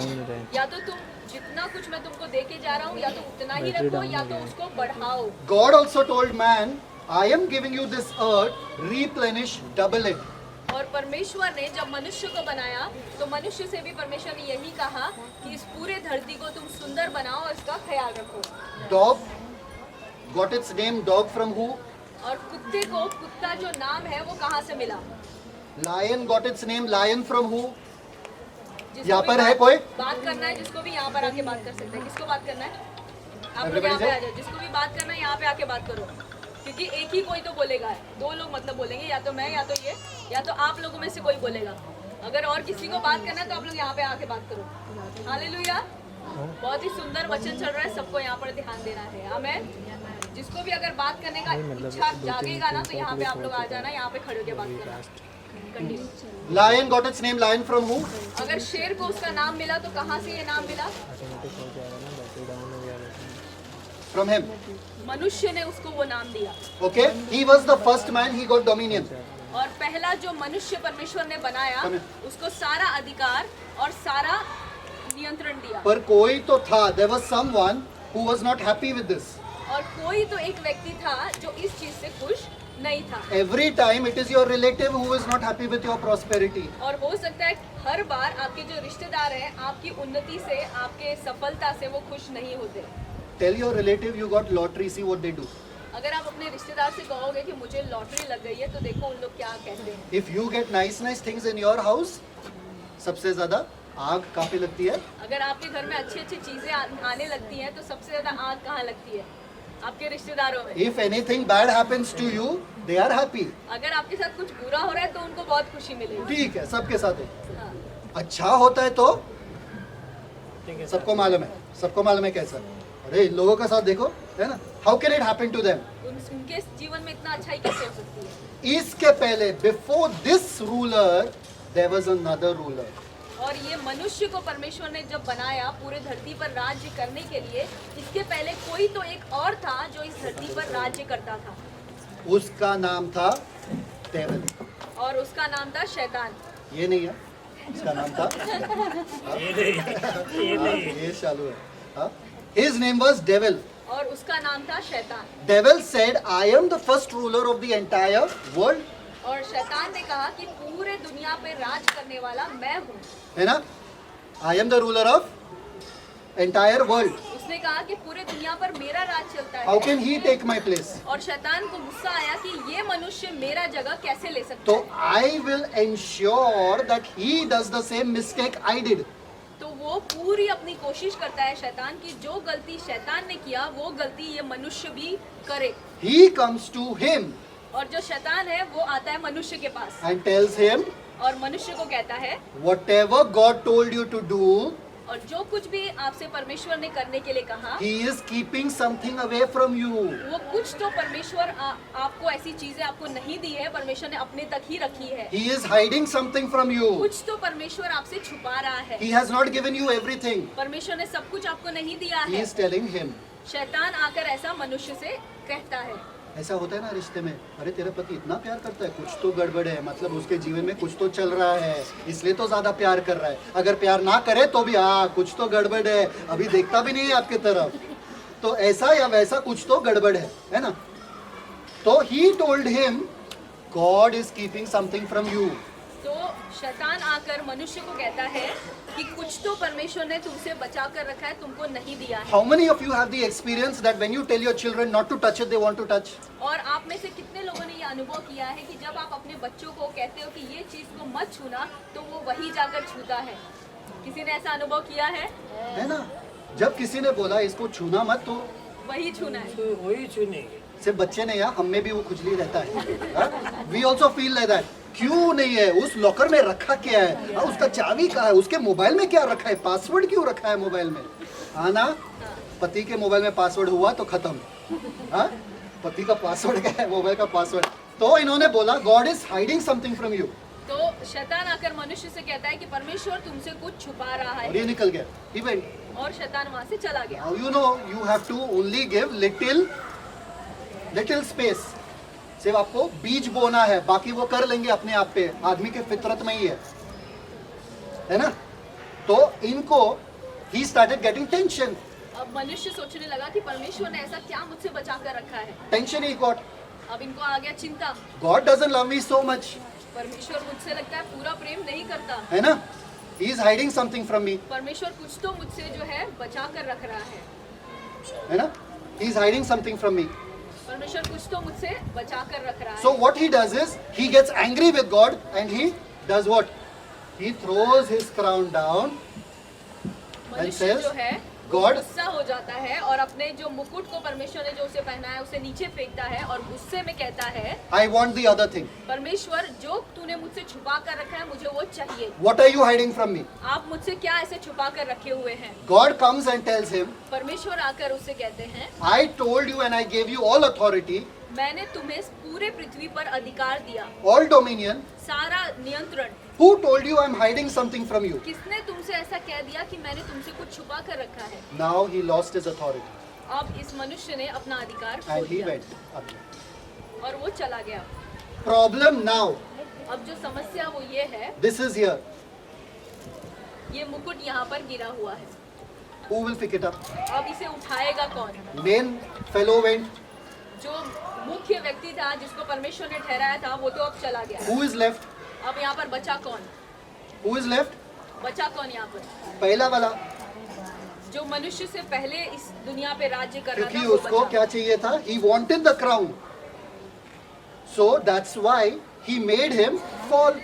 या तो तुम जितना कुछ मैं तुमको दे के जा रहा हूँ या तो उतना ही रखो या तो उसको बढ़ाओ। God also told man, I am giving you this earth, replenish, double it. और परमेश्वर ने जब मनुष्य को बनाया तो मनुष्य से भी परमेश्वर ने यही कहा कि इस पूरे धरती को तुम सुंदर बनाओ और इसका ख्याल रखो। Dog got its name dog from who? और कुत्ते को कुत्ता जो नाम है वो कहाँ से मिला? Lion got its name lion from who? जिसको यहाँ भी पर है बात- कोई? बात करना है, जिसको भी यहाँ पर आके बात कर सकते हैं। किसको बात करना है? आप लोग Everybody यहाँ पे say? आ जाओ। जिसको भी बात करना है यहाँ पे आके बात करो, क्योंकि एक ही कोई तो बोलेगा। दो लोग मतलब बोलेंगे, या तो मैं या तो ये, या तो आप लोगों में से कोई बोलेगा। अगर और किसी को बात करना है तो आप लोग यहाँ पे आके बात करो। हालेलुया। बहुत ही सुंदर वचन चल रहा है, सबको यहाँ पर ध्यान देना है। आमेन। जिसको भी अगर बात करने का इच्छा जागेगा ना तो यहाँ पे आप लोग आ जाना, यहाँ पे खड़े होकर बात करना। Continue. Lion got its name lion from who? अगर शेर को उसका नाम मिला तो कहाँ से ये नाम मिला? From him. मनुष्य ने उसको वो नाम दिया। Okay? He was the first man, he got dominion. और पहला जो मनुष्य परमेश्वर ने बनाया आमीन। उसको सारा अधिकार और सारा नियंत्रण दिया। पर कोई तो था, there was someone who was not happy with this. और कोई तो एक व्यक्ति था जो इस चीज से खुश नहीं था। Every time it is your relative who is not happy with your prosperity. और हो सकता है हर बार आपके जो रिश्तेदार हैं आपकी उन्नति से, आपके सफलता से वो खुश नहीं होते। Tell your relative you got lottery, see what they do. अगर आप अपने रिश्तेदार से कहोगे कि मुझे लॉटरी लग गई है तो देखो उन लोग क्या कहते हैं। If you get nice things in your house, सबसे ज्यादा आग कहाँ पे लगती है? अगर आपके घर में अच्छी अच्छी चीजें आने लगती हैं तो सबसे ज्यादा आग कहाँ लगती है? आपके रिश्तेदारों में। If anything bad happens to you, they are happy. अगर आपके साथ कुछ बुरा हो रहा है तो उनको बहुत खुशी मिलेगी। ठीक है, सबके साथ है। हाँ। अच्छा होता है तो सबको मालूम है, सबको मालूम है कैसा। अरे इन लोगों का साथ देखो, है ना? How can it happen to them? उनके जीवन में इतना अच्छाई कैसे हो सकती है? इसके पहले, before this ruler, there was another ruler. और ये मनुष्य को परमेश्वर ने जब बनाया पूरे धरती पर राज्य करने के लिए, इसके पहले कोई तो एक और था जो इस धरती पर राज्य करता था। उसका नाम था डेविल। और उसका नाम था शैतान। ये नहीं है, उसका नाम था ये चालू है। हाँ? His name was devil. और उसका नाम था शैतान। Devil said, I am the first ruler of the entire world. और शैतान ने कहा कि पूरे दुनिया पे राज करने वाला मैं हूँ। है ना? I am the ruler of entire world. उसने कहा कि पूरे दुनिया पर मेरा राज चलता How है। can he take my place? और शैतान को गुस्सा आया कि ये मनुष्य मेरा जगह कैसे ले सकता तो है। I will ensure that he does the same mistake I did. तो वो पूरी अपनी कोशिश करता है शैतान की, जो गलती शैतान ने किया वो गलती ये मनुष्य भी करे। He comes to him और जो शैतान है वो आता है मनुष्य के पास and tells him, और मनुष्य को कहता है, whatever God told you to do, और जो कुछ भी आपसे परमेश्वर ने करने के लिए कहा, he is keeping something away from you. वो कुछ तो परमेश्वर आपको ऐसी चीजें आपको नहीं दी है, परमेश्वर ने अपने तक ही रखी है। He is hiding something from you. कुछ तो परमेश्वर आपसे छुपा रहा है। He has not given you everything. परमेश्वर ने सब कुछ आपको नहीं दिया He है। is telling him. शैतान आकर ऐसा मनुष्य से कहता है। ऐसा होता है ना रिश्ते में, अरे तेरा पति इतना प्यार करता है, कुछ तो गड़बड़ है, मतलब उसके जीवन में कुछ तो चल रहा है, इसलिए तो ज्यादा प्यार कर रहा है। अगर प्यार ना करे तो भी कुछ तो गड़बड़ है, अभी देखता भी नहीं है आपके तरफ, तो ऐसा या वैसा कुछ तो गड़बड़ है ना? तो he told him, God is keeping something from you. तो शैतान आकर मनुष्य को कहता है कि कुछ तो परमेश्वर ने तुमसे बचा कर रखा है, तुमको नहीं दिया है। How many of you have the experience that when you tell your children not to touch it, they want to touch? और आप में से कितने लोगों ने ये अनुभव किया है कि जब आप अपने बच्चों को कहते हो कि ये चीज को मत छूना, तो वो वही जाकर छूता है? किसी ने ऐसा अनुभव किया है? है ना? जब किसी ने बोला इसको छूना मत, तो वही छूना है। तो वही चुनेंगे। सिर्फ बच्चे नहीं, हम में भी वो खुजली रहता है। We also feel like that. क्यों नहीं है? उस लॉकर में रखा क्या है? उसका चाबी कहाँ है? उसके मोबाइल में क्या रखा है? पासवर्ड क्यों रखा है मोबाइल में? ना पति के मोबाइल में पासवर्ड हुआ तो खत्म। हाँ, पति का पासवर्ड क्या है? मोबाइल का पासवर्ड। तो इन्होंने बोला God is hiding something from you. तो शैतान आकर मनुष्य से कहता है कि परमेश्वर तुमसे कुछ छुपा रहा और ये है, निकल गया। He went. और शैतान वहां से चला गया। Now you know you have to only give little space. सिर्फ आपको बीज बोना है, बाकी वो कर लेंगे अपने आप पे। आदमी के फितरत में ही है ना? तो इनको he started getting tension. अब मनुष्य सोचने लगा कि परमेश्वर ने ऐसा क्या मुझसे बचा कर रखा है। Tension he got. अब इनको आ गया चिंता, God doesn't love me so much. परमेश्वर मुझसे लगता है पूरा प्रेम नहीं करता, है ना? He is hiding something from me. परमेश्वर कुछ तो मुझसे जो है बचा कर रख रहा है, है ना? He is hiding something from me. परमेश्वर कुछ तो मुझसे बचा कर रख रहा है। So what he does is he gets angry with God and he does what? He throws his crown down मनुष्य says, जो है God- गुस्सा हो जाता है और अपने जो मुकुट को परमेश्वर ने जो उसे पहना है उसे नीचे फेंकता है और गुस्से में कहता है, I want the other thing. परमेश्वर जो तूने मुझसे छुपा कर रखा है मुझे वो चाहिए। What are you hiding from me? आप मुझसे क्या ऐसे छुपा कर रखे हुए हैं? God comes and tells him, परमेश्वर आकर उससे कहते हैं, I told you and I gave you all authority, मैंने तुम्हें पूरे पृथ्वी पर अधिकार दिया, all dominion. सारा नियंत्रण। Who told you I'm hiding something from you? किसने तुमसे ऐसा कह दिया कि मैंने तुमसे कुछ छुपा कर रखा है? Now he lost his authority अब इस मनुष्य ने अपना अधिकार खो and he दिया went. up. और वो चला गया। Problem now, अब जो समस्या वो ये है, this is here. ये मुकुट यहाँ पर गिरा हुआ है, Who will pick it up? अब इसे उठाएगा कौन? Main fellow went. जो मुख्य व्यक्ति था जिसको परमेश्वर ने ठहराया था वो तो अब चला गया। Who is left? अब यहाँ पर बचा कौन? Who is left? बचा कौन यहाँ पर? पहला वाला, जो मनुष्य से पहले इस दुनिया पे राज्य कर रहा क्योंकि था वो उसको बचा। क्या चाहिए था? He wanted the crown. So that's why he made him fall.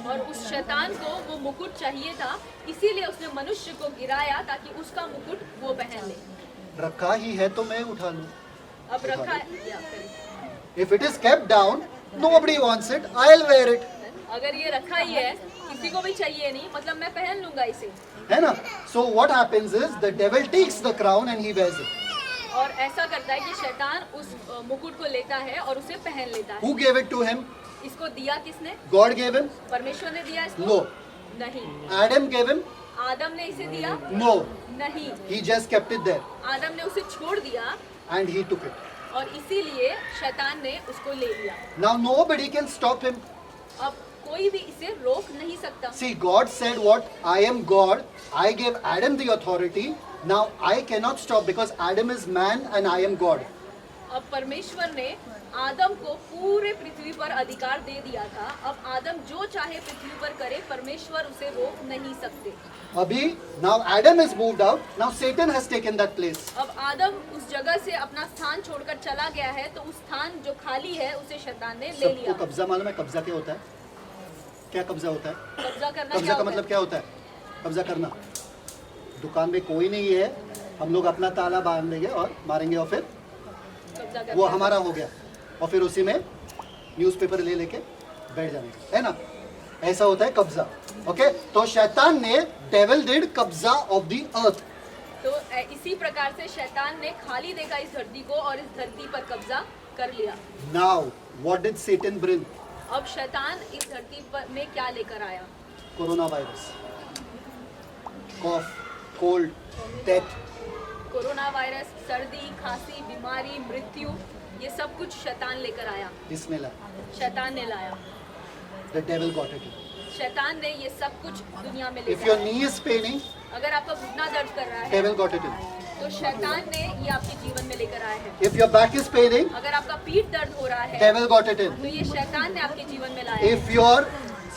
और उस शैतान को वो मुकुट चाहिए था, इसीलिए उसने मनुष्य को गिराया ताकि उसका मुकुट वो पहन ले। रखा ही है तो मैं उठा लूं. अब रखा है या फिर If it is kept down, nobody wants it. I'll wear it. अगर ये रखा ही है, किसी को भी चाहिए नहीं, मतलब मैं पहन लूंगा इसे। है ना? So what happens is the devil takes the crown and he wears it. और ऐसा करता है कि शैतान उस मुकुट को लेता है और उसे पहन लेता है। Who gave it to him? इसको दिया किसने? God gave him? परमेश्वर ने दिया इसको? No. नहीं। Adam gave him? आदम ने इसे दिया? No. नहीं। He just kept it there आदम ने उसे छोड़ दिया and he took it. और इसीलिए शैतान ने उसको ले लिया। Now nobody can stop him. अब कोई भी इसे रोक नहीं सकता। See, God said what? I am God. I gave Adam the authority. Now I cannot stop because Adam is man and I am God. अब परमेश्वर ने आदम को पूरे पृथ्वी पर अधिकार दे दिया था। अब आदम जो चाहे पृथ्वी पर करे, परमेश्वर उसे रोक नहीं सकते। Abhi, now Adam is moved out. Now Satan has taken that place. अब आदम उस जगह से अपना स्थान छोड़कर चला गया है, तो उस स्थान जो खाली है उसे शैतान ने ले सबको लिया। कब्जा मालूम है? कब्जा क्या होता है? क्या कब्जा होता है? कब्जा करना कब्जा क्या का होता मतलब है? क्या होता है? कब्जा करना। दुकान में कोई नहीं है, हम लोग अपना ताला बांध देंगे और मारेंगे और फिर कब्जा करना। वो हमारा हो गया और फिर उसी में न्यूज़पेपर ले लेके बैठ जाने का, है ना? ऐसा होता है कब्जा. ओके, तो शैतान ने डेविल डिड कब्जा ऑफ द अर्थ. तो इसी प्रकार से शैतान ने खाली देखा इस धरती को और इस धरती पर कब्जा कर लिया। Now what did Satan bring? अब शैतान इस धरती पर में क्या लेकर आया? Corona virus, cough, cold, death. Corona virus, सर्दी, खांसी, बीमारी, मृत्यु, ये सब कुछ शैतान लेकर आया। इसने लाया. शैतान ने लाया। The devil got it. शैतान ने ये सब कुछ दुनिया में इफ लेकर योर आया। नी इज पेनिंग, अगर आपका घुटना दर्द कर रहा है, डेविल गॉट इट. तो शैतान ने ये आपके जीवन में लेकर आया है। If your back is Penning, अगर आपका पीठ दर्द हो रहा है, डेविल गॉट इट. तो ये शैतान ने आपके जीवन में लाया है। If your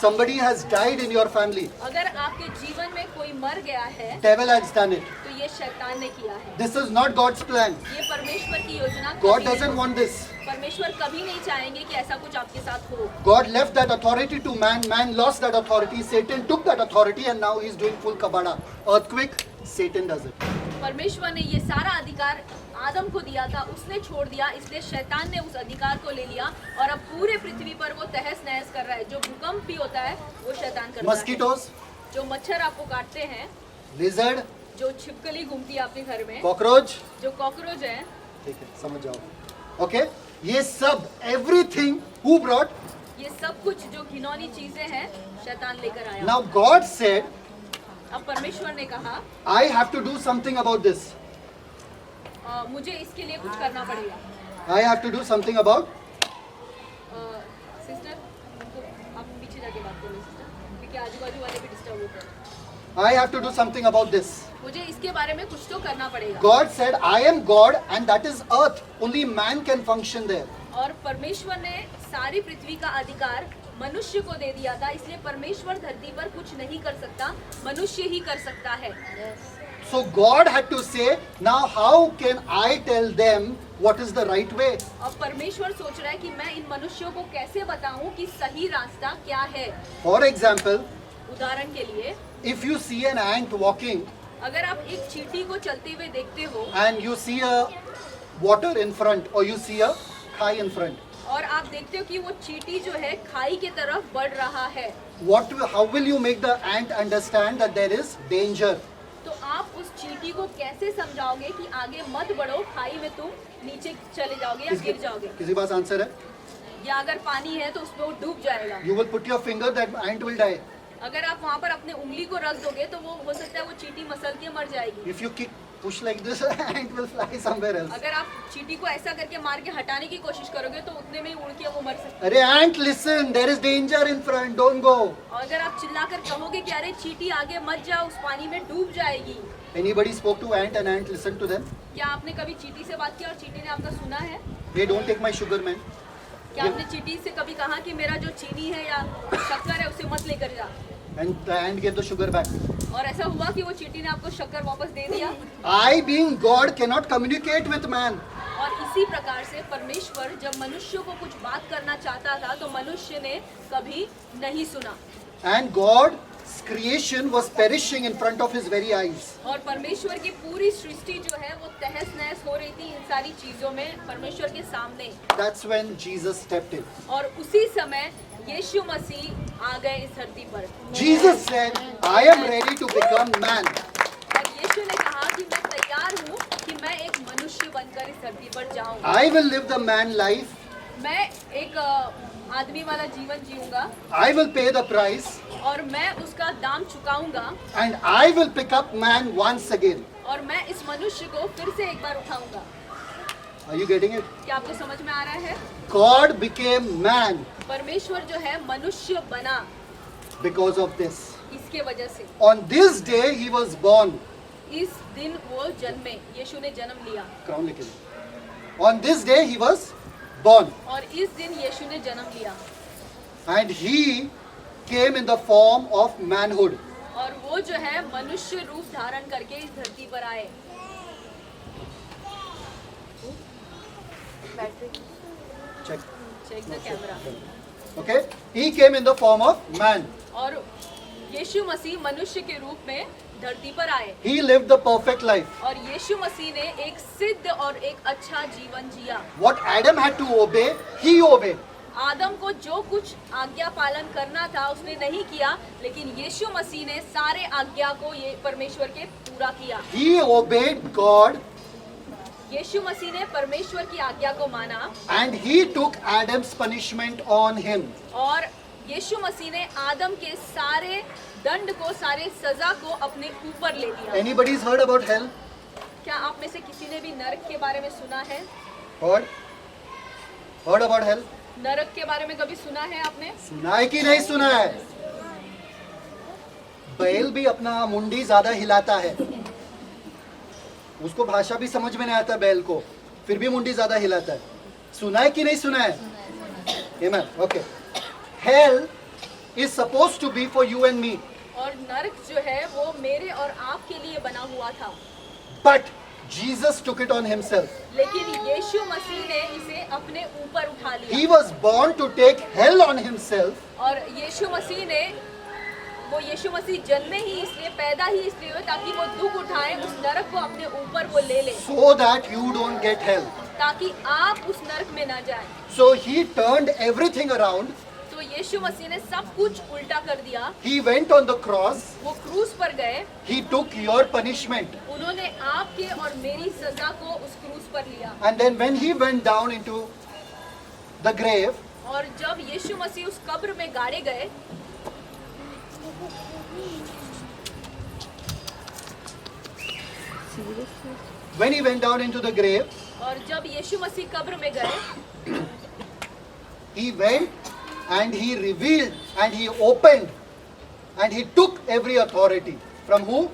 somebody has died in your family, अगर आपके जीवन में कोई मर गया है devil has done it. तो ये शैतान ने किया है। This is not God's plan. ये परमेश्वर की योजना God कभी doesn't नहीं- want this. परमेश्वर कभी नहीं चाहेंगे कि ऐसा कुछ आपके साथ हो। God left that authority to man. Man lost that authority. Satan took that authority and now he's doing full kabada. Earthquake, Satan does it. परमेश्वर ने ये सारा अधिकार आदम को दिया था, उसने छोड़ दिया, इसलिए शैतान ने उस अधिकार को ले लिया और अब पूरे पृथ्वी पर वो तहस नहस कर रहा है। जो भूकंप भी होता है वो शैतान करता है। Mosquitoes, जो मच्छर आपको काटते हैं, lizard, जो छिपकली घूमती है आपके घर में, cockroach. जो कॉकरोच है, ठीक है, समझ जाओ. Okay? ये सब everything who brought? ये सब कुछ जो घिनौनी चीजें हैं शैतान लेकर आया। Now God said, अब परमेश्वर ने कहा I have to do something about this. मुझे इसके लिए कुछ करना पड़ेगा। I have to do something about. Sister आप पीछे जाके बात करो सिस्टर, क्योंकि आजू बाजू वाले भी डिस्टर्ब होते हैं। I have to do something about this. मुझे इसके बारे में कुछ तो करना पड़ेगा। God said, I am God and that is earth. Only man can function there. और परमेश्वर ने सारी पृथ्वी का अधिकार मनुष्य को दे दिया था, इसलिए परमेश्वर धरती पर कुछ नहीं कर सकता, मनुष्य ही कर सकता है। So God had to say, now how can I tell them what is the right way? अब परमेश्वर सोच रहा है कि मैं इन मनुष्यों को कैसे बताऊं कि सही रास्ता क्या है। For example, उदाहरण के लिए, if you see an ant walking अगर आप एक चींटी को चलते हुए देखते हो and you see a water in front or you see a khai in front, और आप देखते हो कि वो चींटी जो है खाई की तरफ बढ़ रहा है, how will you make the ant understand that there is danger? तो आप उस चींटी को कैसे समझाओगे कि आगे मत बढ़ो, खाई में तुम नीचे चले जाओगे या गिर जाओगे, किसी पास आंसर है? या अगर पानी है तो उसमें वो डूब जाएगा। You will put your finger, that ant will die. अगर आप वहाँ पर अपने उंगली को रख दोगे तो वो हो सकता है वो चींटी मसल के मर जाएगी। If you push like this, ant will fly somewhere else. अगर आप चींटी को ऐसा करके मार के हटाने की कोशिश करोगे तो उतने में ही उड़ के वो मर सकती है। अरे ant, listen, there is danger in front, don't go. और अगर आप चिल्लाकर कहोगे कि अरे चींटी आगे मत जाओ, उस पानी में डूब जाएगी। Anybody spoke to ant and ant listened to them? क्या आपने कभी चींटी से बात की और चींटी ने आपका सुना है? Hey, don't take my sugar, man. क्या आपने चींटी से कभी कहा कि मेरा जो चीनी है या शक्कर है उसे मत लेकर जा? And the ant gave the sugar back. और ऐसा हुआ कि वो चींटी ने आपको शक्कर वापस दे दिया? I, being God, cannot communicate with man. और इसी प्रकार से परमेश्वर जब मनुष्यों को कुछ बात करना चाहता था तो मनुष्य ने कभी नहीं सुना। And God's creation was perishing in front of his very eyes. और परमेश्वर की पूरी सृष्टि जो है वो तहस नहस हो रही थी इन सारी चीजों में परमेश्वर के सामने। That's when Jesus stepped in. और उसी समय यीशु मसीह आ गए इस धरती पर। Jesus said, I am ready to become man. और यीशु ने कहा कि मैं तैयार हूँ कि मैं एक मनुष्य बनकर इस धरती पर जाऊँ। I will live the man life. मैं एक आदमी वाला जीवन जीऊंगा I will pay the price. और मैं उसका दाम चुकाऊंगा And I will pick up man once again. और मैं इस मनुष्य को फिर से एक बार उठाऊंगा। Are you getting it? क्या आपको समझ में आ रहा है? God became man परमेश्वर जो है मनुष्य बना because of this. इसके वजह से। On this day he was born. इस दिन वो जन्मे, यीशु ने जन्म लिया। Crown लिखे दो. On this day he was born. और इस दिन यीशु ने जन्म लिया And he came in the form of manhood. और वो जो है मनुष्य रूप धारण करके इस धरती पर आए। Check. Check the camera. Okay? He came in the form of man. और यीशु मसीह मनुष्य के रूप में धरती पर आए He lived the perfect life. और यीशु मसीह ने एक सिद्ध और एक अच्छा जीवन जिया। What Adam had to obey, he obeyed. आदम को जो कुछ आज्ञा पालन करना था उसने नहीं किया, लेकिन यीशु मसीह ने सारे आज्ञा को ये परमेश्वर के पूरा किया। He obeyed God यीशु मसीह ने परमेश्वर की आज्ञा को माना and he took Adam's punishment on him. और यीशु मसीह ने आदम के सारे दंड को, सारे सजा को अपने ऊपर ले लिया। Anybody's heard about hell? क्या आप में से किसी ने भी नरक के बारे में सुना है? Heard? Heard about hell? नरक के बारे में कभी सुना है आपने? सुना है कि नहीं सुना है? बैल भी अपना मुंडी ज्यादा हिलाता है, उसको भाषा भी समझ में नहीं आता बैल को, फिर भी मुंडी ज्यादा हिलाता है। सुना है कि नहीं सुना है? Amen. Okay. Hell is supposed to be for you and me. और नरक जो है वो मेरे और आपके लिए बना हुआ था, But Jesus took it on himself. लेकिन यीशु मसीह ने इसे अपने ऊपर उठा He लिया। was born to take hell on himself और यीशु मसीह जन्मे ही इसलिए, पैदा ही इसलिए हुए ताकि वो दुख उठाए, उस नरक को अपने ऊपर वो ले ले, so that you don't get hell. ताकि आप उस नरक में ना जाएं। So he turned everything around. तो यीशु मसीह ने सब कुछ उल्टा कर दिया। He went on the cross. वो क्रूस पर गए, He took your punishment. उन्होंने आपके और मेरी सजा को उस क्रूस पर लिया। And then when he went down into the grave, और जब यीशु मसीह उस कब्र में गाड़े गए, when he went down into the grave, और जब यीशु मसीह कब्र में गए, he went and he revealed and he opened and he took every authority. From who?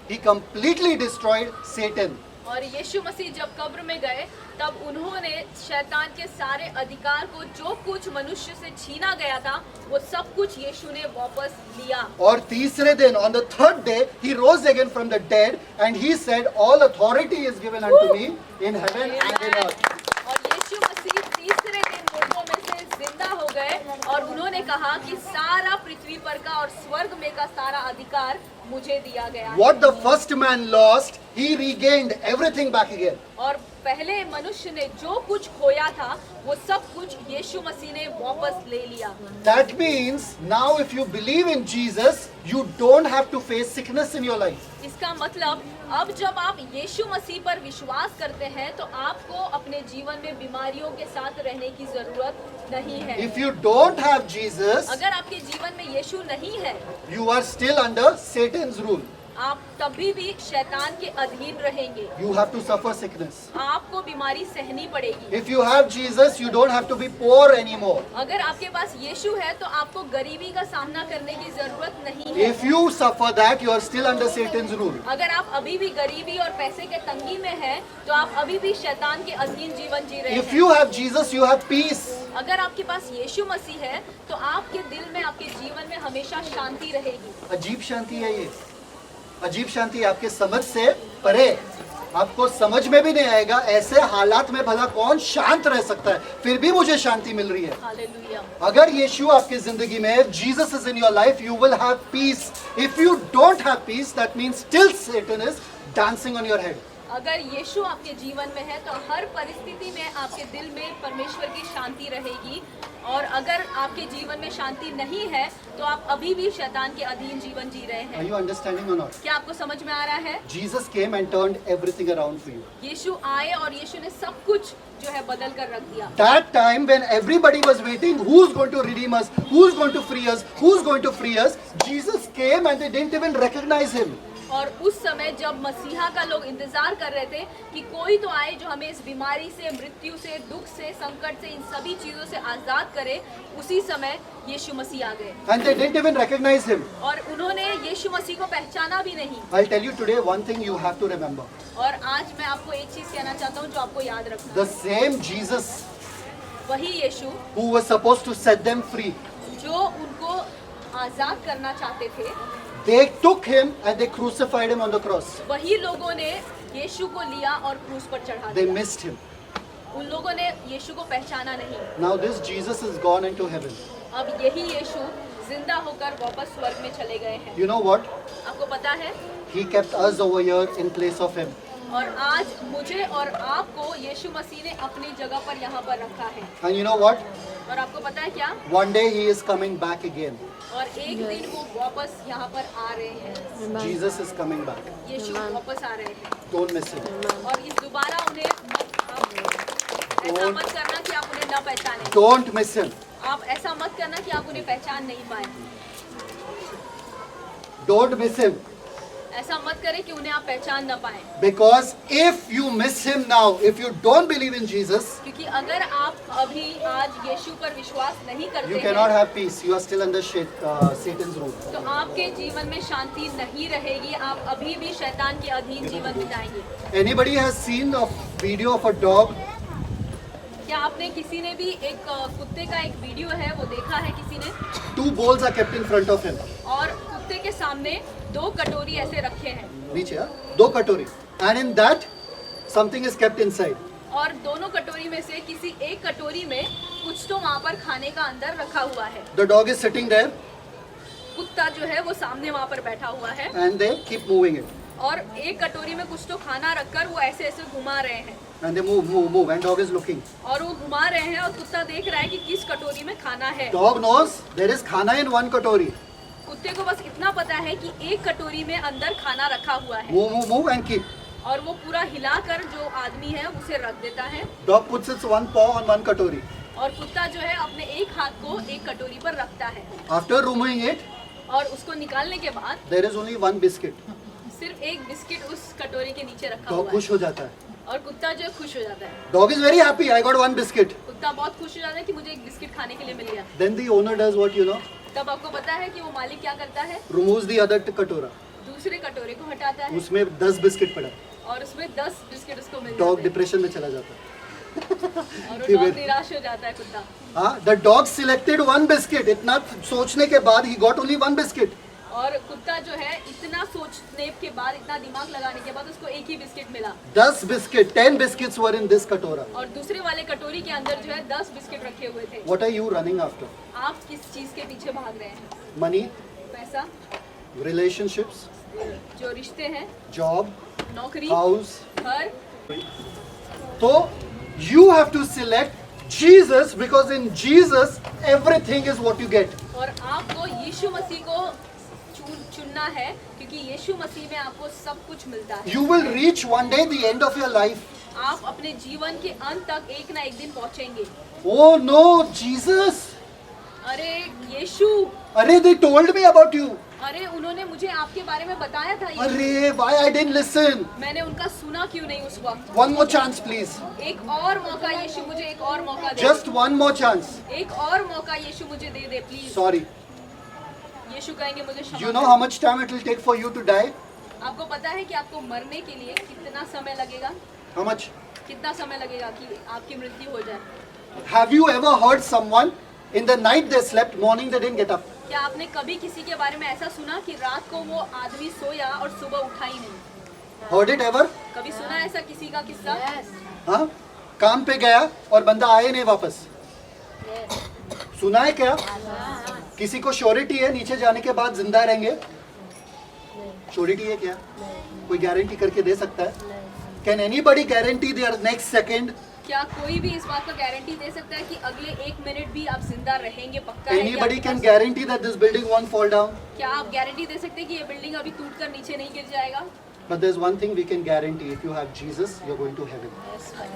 He completely destroyed Satan. और यीशु मसीह जब कब्र में गए तब उन्होंने शैतान के सारे अधिकार को, जो कुछ मनुष्य से छीना गया था, वो सब कुछ यीशु ने वापस लिया। और तीसरे दिन, on the third day, he rose again from the dead and he said, all authority is given unto me in heaven and in earth. और यीशु मसीह तीसरे दिन मुर्दों में से जिंदा हो गए और उन्होंने कहा कि सारा पृथ्वी पर का और स्वर्ग में का सारा अधिकार मुझे दिया गया है। What the first man lost, he regained everything back again. और पहले मनुष्य ने जो कुछ खोया था वो सब कुछ यीशु मसीह ने वापस ले लिया। That means now if you believe in Jesus, you don't have to face sickness in your life. इसका मतलब अब जब आप यीशु मसीह पर विश्वास करते हैं तो आपको अपने जीवन में बीमारियों के साथ रहने की जरूरत नहीं है। If you don't have Jesus, अगर आपके जीवन में यीशु नहीं है, you are still under Satan's rule. आप तभी भी शैतान के अधीन रहेंगे, You have to suffer sickness. आपको बीमारी सहनी पड़ेगी। If you have Jesus, you don't have to be poor anymore. अगर आपके पास यीशु है तो आपको गरीबी का सामना करने की जरूरत नहीं है। If you suffer that, you are still under Satan's rule. अगर आप अभी भी गरीबी और पैसे के तंगी में हैं, तो आप अभी भी शैतान के अधीन जीवन जी रहे If हैं। you have Jesus, you have peace. अगर आपके पास यीशु मसीह है तो आपके दिल में, आपके जीवन में हमेशा शांति रहेगी। अजीब शांति है ये, अजीब शांति आपके समझ से परे, आपको समझ में भी नहीं आएगा। ऐसे हालात में भला कौन शांत रह सकता है, फिर भी मुझे शांति मिल रही है। हालेलुया। अगर यीशु आपकी जिंदगी में, if Jesus is in your life, you will have peace. If you don't have peace, that means still Satan is dancing on your head. अगर यीशु आपके जीवन में है तो हर परिस्थिति में आपके दिल में परमेश्वर की शांति रहेगी, और अगर आपके जीवन में शांति नहीं है तो आप अभी भी शैतान के अधीन जीवन जी रहे Are हैं। you understanding or not? क्या आपको समझ में आ रहा है? Jesus came and turned everything around for you. यीशु आए और यीशु ने सब कुछ जो है बदल कर रख दिया। That time when everybody was waiting, who's going to redeem us, who's going to free us, who's going to free us, Jesus came and they didn't even recognize him. और उस समय जब मसीहा का लोग इंतजार कर रहे थे कि कोई तो आए जो हमें इस बीमारी से, मृत्यु से, दुख से, संकट से, इन सभी चीजों से आजाद करे, उसी समय यीशु मसीह आ गए And they didn't even recognize him. और उन्होंने यीशु मसीह को पहचाना भी नहीं। I'll tell you today one thing you have to remember. और आज मैं आपको एक चीज कहना चाहता हूँ जो आपको याद रखना The है। same Jesus वही यीशु who was supposed to set them free, जो उनको आजाद करना चाहते थे, they took him and they crucified him on the cross. वही लोगों ने यीशु को लिया और क्रूस पर चढ़ा They दिया। missed him. उन लोगों ने यीशु को पहचाना नहीं। Now this Jesus is gone into heaven. अब यही यीशु जिंदा होकर वापस स्वर्ग में चले गए हैं। You know what? आपको पता है, He kept us over here in place of him. और आज मुझे और आपको यीशु मसीह ने अपनी जगह पर यहाँ पर रखा है। And you know what? और आपको पता है क्या? One day he is coming back again. और एक दिन वो वापस यहाँ पर आ रहे हैं। Jesus is coming back. यीशु वापस आ रहे हैं Don't miss him. और इस दोबारा उन्हें ऐसा मत करना कि आप उन्हें न पहचाने। Don't miss him. आप ऐसा मत करना कि आप उन्हें पहचान नहीं पाए। Don't miss him. ऐसा मत करें कि उन्हें आप पहचान न पाए, Because if you miss him now, if you don't believe in Jesus, क्योंकि अगर आप अभी आज यीशु पर विश्वास नहीं करते you cannot हैं have peace. You are still under Satan's rule. तो आपके जीवन में शांति नहीं रहेगी। आप अभी भी शैतान के अधीन जीवन बिताएंगे। Anybody has seen a video of a dog? क्या आपने किसी ने भी एक कुत्ते का एक वीडियो है वो देखा है किसी ने? 2 bowls are kept in front of him. और कुत्ते के सामने 2 कटोरी ऐसे रखे हैं नीचे 2 कटोरी. And in that something is kept inside. और दोनों कटोरी में से किसी एक कटोरी में कुछ तो वहाँ पर खाने का अंदर रखा हुआ है. The dog is sitting there कुत्ता जो है वो सामने वहाँ पर बैठा हुआ है and they keep moving it. और एक कटोरी में कुछ तो खाना रखकर वो ऐसे ऐसे घुमा रहे हैं And they move and dog is looking. और वो घुमा रहे हैं और कुत्ता देख रहा है कि किस कटोरी में खाना है. Dog knows there is khana in one katori. कुत्ते को बस इतना पता है कि एक कटोरी में अंदर खाना रखा हुआ है Move and keep. और वो पूरा हिलाकर जो आदमी है उसे रख देता है Dog puts its one paw on one katori. और कुत्ता जो है अपने एक हाथ को एक कटोरी पर रखता है After removing it, और उसको निकालने के बाद there is only one biscuit. सिर्फ एक बिस्किट उस कटोरी के नीचे रखा Dog हुआ है खुश हो जाता है. और कुत्ता जो है खुश हो जाता है. Dog is very happy. I got one biscuit. कुत्ता बहुत खुश हो जाता है कि मुझे एक बिस्किट खाने के लिए मिल गया. Then the owner does what you know. तब आपको पता है कि वो मालिक क्या करता है, Removes the other katora. दूसरे कटोरे को हटाता है उसमें 10 बिस्किट पड़ा. और उसमें 10 बिस्किट उसको मिल Dog जाते हैं डिप्रेशन में चला जाता है. और वो डॉग निराश हो जाता है कुत्ता. हाँ, the dog selected one biscuit. इतना सोचने के बाद he got only one biscuit. और कुत्ता जो है इतना सोचने के बाद, इतना दिमाग लगाने के बाद उसको एक ही बिस्किट मिला 10 biscuit, 10 biscuits were in this katora. और दूसरे वाले कटोरी के अंदर जो है 10 बिस्किट रखे हुए थे. What are you running after? आप किस चीज के पीछे भाग रहे हैं? Money, पैसा, relationships, जो रिश्ते हैं, job, नौकरी, house. घर. So you have to select Jesus because in Jesus everything is what you get. और आपको यीशु मसीह को चुनना है क्योंकि यीशु मसीह में आपको सब कुछ मिलता है. You will reach one day the end of your life. आप अपने जीवन के अंत तक एक ना एक दिन पहुंचेंगे. Oh no, Jesus! अरे यीशु, Arey, they told me about you. अरे उन्होंने मुझे आपके बारे में बताया था. यीशु. Arey, why I didn't listen? मैंने उनका सुना क्यों नहीं उस वक्त. One more chance, please. एक और मौका यीशु, मुझे एक और मौका दे. Just one more chance. एक और मौका यीशु मुझे दे दे प्लीज. Sorry. यीशु कहेंगे मुझे क्षमा You know कर. how much time it will take for you to die? आपको पता है कि आपको मरने के लिए कितना समय लगेगा? How much? कितना समय लगेगा कि आपकी मृत्यु हो जाए? Have you ever heard someone in the night they slept, morning they didn't get up? क्या आपने कभी किसी के बारे में ऐसा सुना कि रात को वो आदमी सोया और सुबह उठा ही नहीं? Heard it ever? कभी सुना है ऐसा किसी का किस्सा? हाँ? काम पे गया और बंदा आए नहीं वापस. सुना है क्या? किसी को श्योरिटी है नीचे जाने के बाद जिंदा रहेंगे? श्योरिटी है क्या? कोई गारंटी करके दे सकता है? Can anybody guarantee their next second? क्या कोई भी इस बात का गारंटी दे सकता है कि अगले 1 मिनट भी आप जिंदा रहेंगे? पक्का है? Anybody क्या can guarantee that this building won't fall down? क्या आप गारंटी दे सकते हैं कि ये बिल्डिंग अभी टूटकर नीचे नहीं गिर जाएगा? But there's one thing we can guarantee: if you have Jesus, you're going to heaven.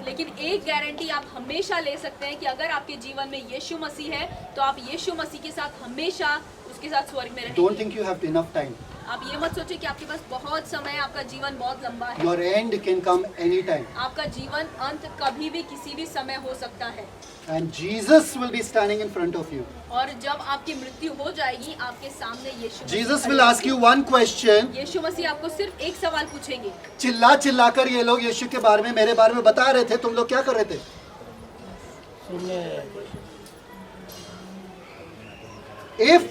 लेकिन एक गारंटी आप हमेशा ले सकते हैं कि अगर आपके जीवन में यीशु मसीह है तो आप यीशु मसीह के साथ हमेशा उसके साथ स्वर्ग में रहेंगे. Don't think you have enough time. आप ये मत सोचिए कि आपके पास बहुत समय है, आपका जीवन बहुत लंबा है. Your end can come anytime. आपका जीवन अंत कभी भी किसी भी समय हो सकता है. And Jesus will be standing in front of you. और जब आपकी मृत्यु हो जाएगी आपके सामने यीशु मसीह Jesus खड़े will ask you one question. यीशु मसीह आपको सिर्फ एक सवाल पूछेंगे. चिल्ला चिल्ला कर ये लोग यीशु के बारे में, मेरे बारे में बता रहे थे, तुम लोग क्या कर रहे थे? If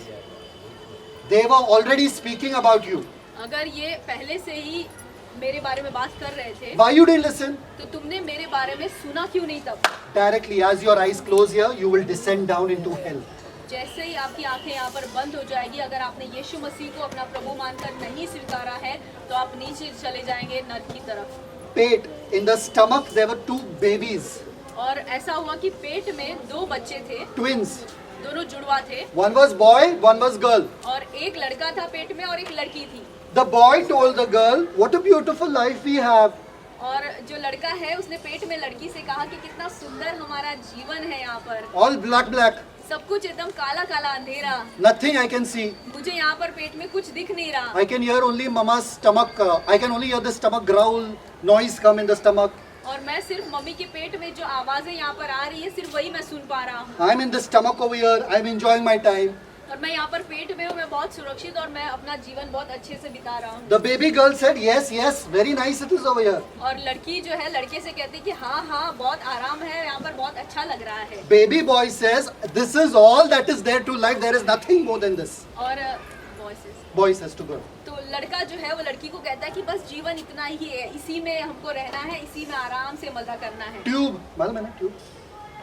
they were already speaking about you, अगर ये पहले से ही मेरे बारे में बात कर रहे थे why you didn't listen? तो तुमने मेरे बारे में सुना क्यों नहीं तब? Directly, as your eyes close here, you will descend down into hell. जैसे ही आपकी आंखें यहाँ पर बंद हो जाएगी, अगर आपने यीशु मसीह को अपना प्रभु मानकर नहीं स्वीकारा है तो आप नीचे चले जाएंगे नर्क की तरफ. Pate, in the stomach there were 2 babies, और ऐसा हुआ कि पेट में 2 बच्चे थे, twins. दोनों जुड़वा थे. One was boy, one was girl. और एक लड़का था पेट में और एक लड़की थी. The boy told the girl, "What a beautiful life we have." और जो लड़का है उसने पेट में लड़की से कहा कि कितना सुंदर हमारा जीवन है यहाँ पर. All black, black. सब कुछ एकदम काला काला अंधेरा. Nothing I can see. मुझे यहाँ पर पेट में कुछ दिख नहीं रहा. I can hear only mama's stomach. I can only hear the stomach growl, noise come in the stomach. और मैं सिर्फ मम्मी के पेट में जो आवाजें यहाँ पर आ रही है सिर्फ वही मैं सुन पा रहा हूँ. I'm in the stomach over here. I'm enjoying my time. और मैं यहाँ पर पेट में हूँ, मैं बहुत सुरक्षित और मैं अपना जीवन बहुत अच्छे से बिता रहा हूँ। The baby girl said, yes, yes, very nice it is over here. और लड़की जो है लड़के से कहती है कि हाँ हाँ बहुत आराम है यहाँ पर, बहुत अच्छा लग रहा है। Baby boy says, this is all that is there to life. There is nothing more than this. और voices Boy says to girl. तो लड़का जो है वो लड़की को कहता है कि बस जीवन इतना ही है, इसी में हमको रहना है, इसी में आराम से मजा करना है। ट्यूब मालूम है ना, ट्यूब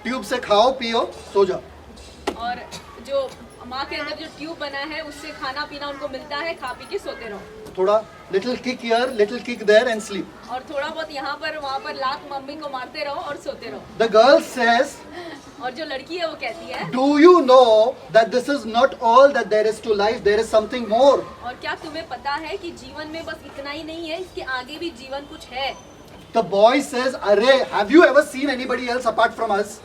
ट्यूब से खाओ पियो सो जाओ। और जो माँ के अंदर जो ट्यूब बना है उससे खाना पीना उनको मिलता है, खा पी के सोते रहो। थोड़ा little kick here little kick there and sleep. और थोड़ा बहुत यहाँ पर वहाँ पर लात मम्मी को मारते रहो और सोते रहो। द गर्ल सेज, और जो लड़की है वो कहती है, do you know that this is not all that there is to life, there is something more. और क्या तुम्हें पता है कि जीवन में बस इतना ही नहीं है, इसके आगे भी जीवन कुछ है। द बॉय सेज, अरे have you ever seen anybody else apart from us?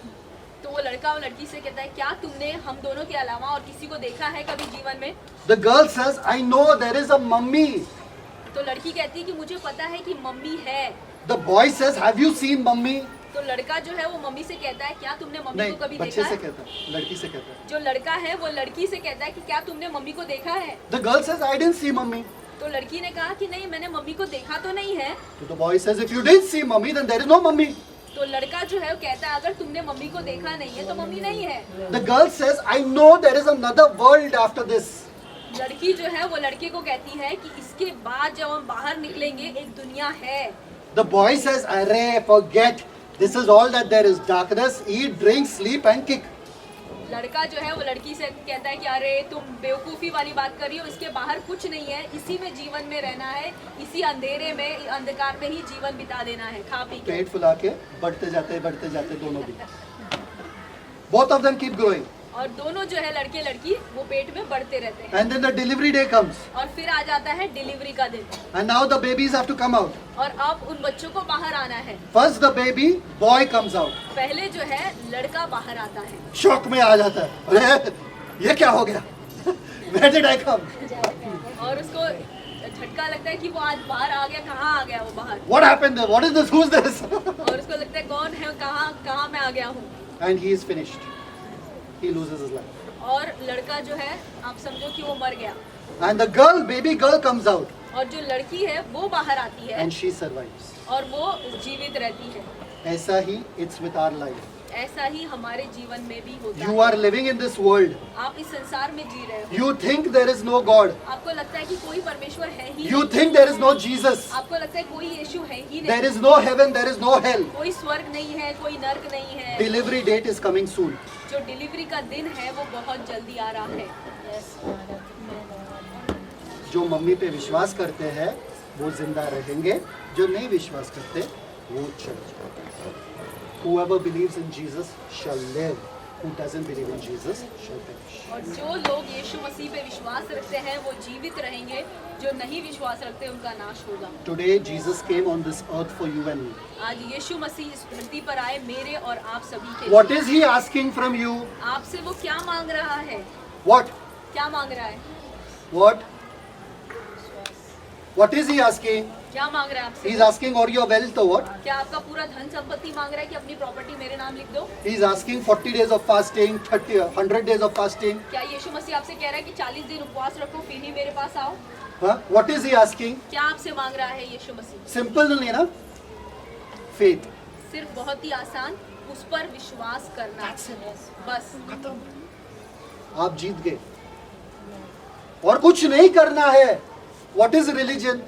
तो वो लड़का और लड़की से कहता है, क्या तुमने हम दोनों के अलावा और किसी को देखा है कभी जीवन में? The girl says, I know there is a mummy. तो लड़की कहती है कि मुझे पता है कि मम्मी है। The boy says, have you seen mummy? तो लड़का जो है वो मम्मी से कहता है, क्या तुमने मम्मी नहीं, को कभी बच्चे देखा से है? कहता है, लड़की से कहता है। जो लड़का है वो लड़की से कहता है कि क्या तुमने मम्मी को देखा है? The girl says, I didn't see mummy. तो लड़की ने कहा कि नहीं, मैंने मम्मी को देखा तो नहीं है। तो the boy says, if you didn't see mummy then there is no mummy. तो लड़का जो है वो कहता है, अगर तुमने मम्मी को देखा नहीं है तो मम्मी नहीं है। The girl says, I know there is another world after this. लड़की जो है वो लड़के को कहती है कि इसके बाद जब हम बाहर निकलेंगे एक दुनिया है। The boy says, "Array, forget. This is all that there is. Darkness, eat, drink, sleep, and kick." लड़का जो है वो लड़की से कहता है कि अरे तुम बेवकूफ़ी वाली बात कर रही हो, इसके बाहर कुछ नहीं है, इसी में जीवन में रहना है, इसी अंधेरे में अंधकार में ही जीवन बिता देना है, खा पी के। पेट फुला के बढ़ते जाते दोनों भी। Both of them keep growing. और दोनों जो है लड़के लड़की वो पेट में बढ़ते रहते हैं। And then the delivery day comes. और फिर आ जाता है डिलीवरी का दिन। And now the babies have to come out. और अब उन बच्चों को बाहर आना है। First the baby, boy comes out. पहले जो है लड़का बाहर आता है। शॉक में आ जाता है, अरे ये क्या हो गया? Where did I come? और उसको झटका लगता है कि वो आज बाहर आ गया, कहाँ आ गया वो बाहर? What happened there? What is this? Who's this? और उसको लगता है कौन है, कहाँ मैं आ गया हूँ? And he is finished. He loses his life. और लड़का जो है आप समझो कि वो मर गया। And the girl, baby girl comes out. और जो लड़की है वो बाहर आती है And she survives. और वो जीवित रहती है। ऐसा ही it's with our life. ऐसा ही हमारे जीवन में भी होता You है। are living in this world. आप इस संसार में जी रहे हो। You think there is no God. आपको लगता है कि कोई परमेश्वर है ही You नहीं। think there is no Jesus. आपको लगता है कोई यीशु है ही There नहीं। is no heaven, there is no hell. कोई स्वर्ग नहीं है, कोई नर्क नहीं है। Delivery date is coming soon. जो डिलीवरी का दिन है वो बहुत जल्दी आ रहा है। जो मम्मी पे विश्वास करते हैं वो जिंदा रहेंगे, जो नहीं विश्वास करते वो चल जाएंगे। Whoever believes in Jesus shall live. Who doesn't believe in Jesus shall perish. और जो लोग यीशु मसीह पे विश्वास रखते हैं वो जीवित रहेंगे, जो नहीं विश्वास रखते उनका नाश होगा। Today Jesus came on this earth for you and me. आज यीशु मसीह इस धरती पर आए मेरे और आप सभी के What लिए। is he asking from you? आपसे वो क्या मांग रहा है? What? क्या मांग रहा है? What? What is he asking? क्या मांग रहा है आपसे? He's asking all your wealth or what? क्या आपका पूरा धन संपत्ति मांग रहा है कि अपनी प्रॉपर्टी मेरे नाम लिख दो? He's asking 40 days of fasting, 30, 100 days of fasting. क्या यीशु मसीह आपसे कह रहा है कि 40 दिन उपवास रखो फिर ही मेरे पास आओ? Huh? What is he asking? क्या आपसे मांग रहा है यीशु मसीह? Simple नहीं ना? Faith. सिर्फ बहुत ही आसान, उस पर विश्वास करना। बस आप जीत गए और कुछ नहीं करना है। What is religion?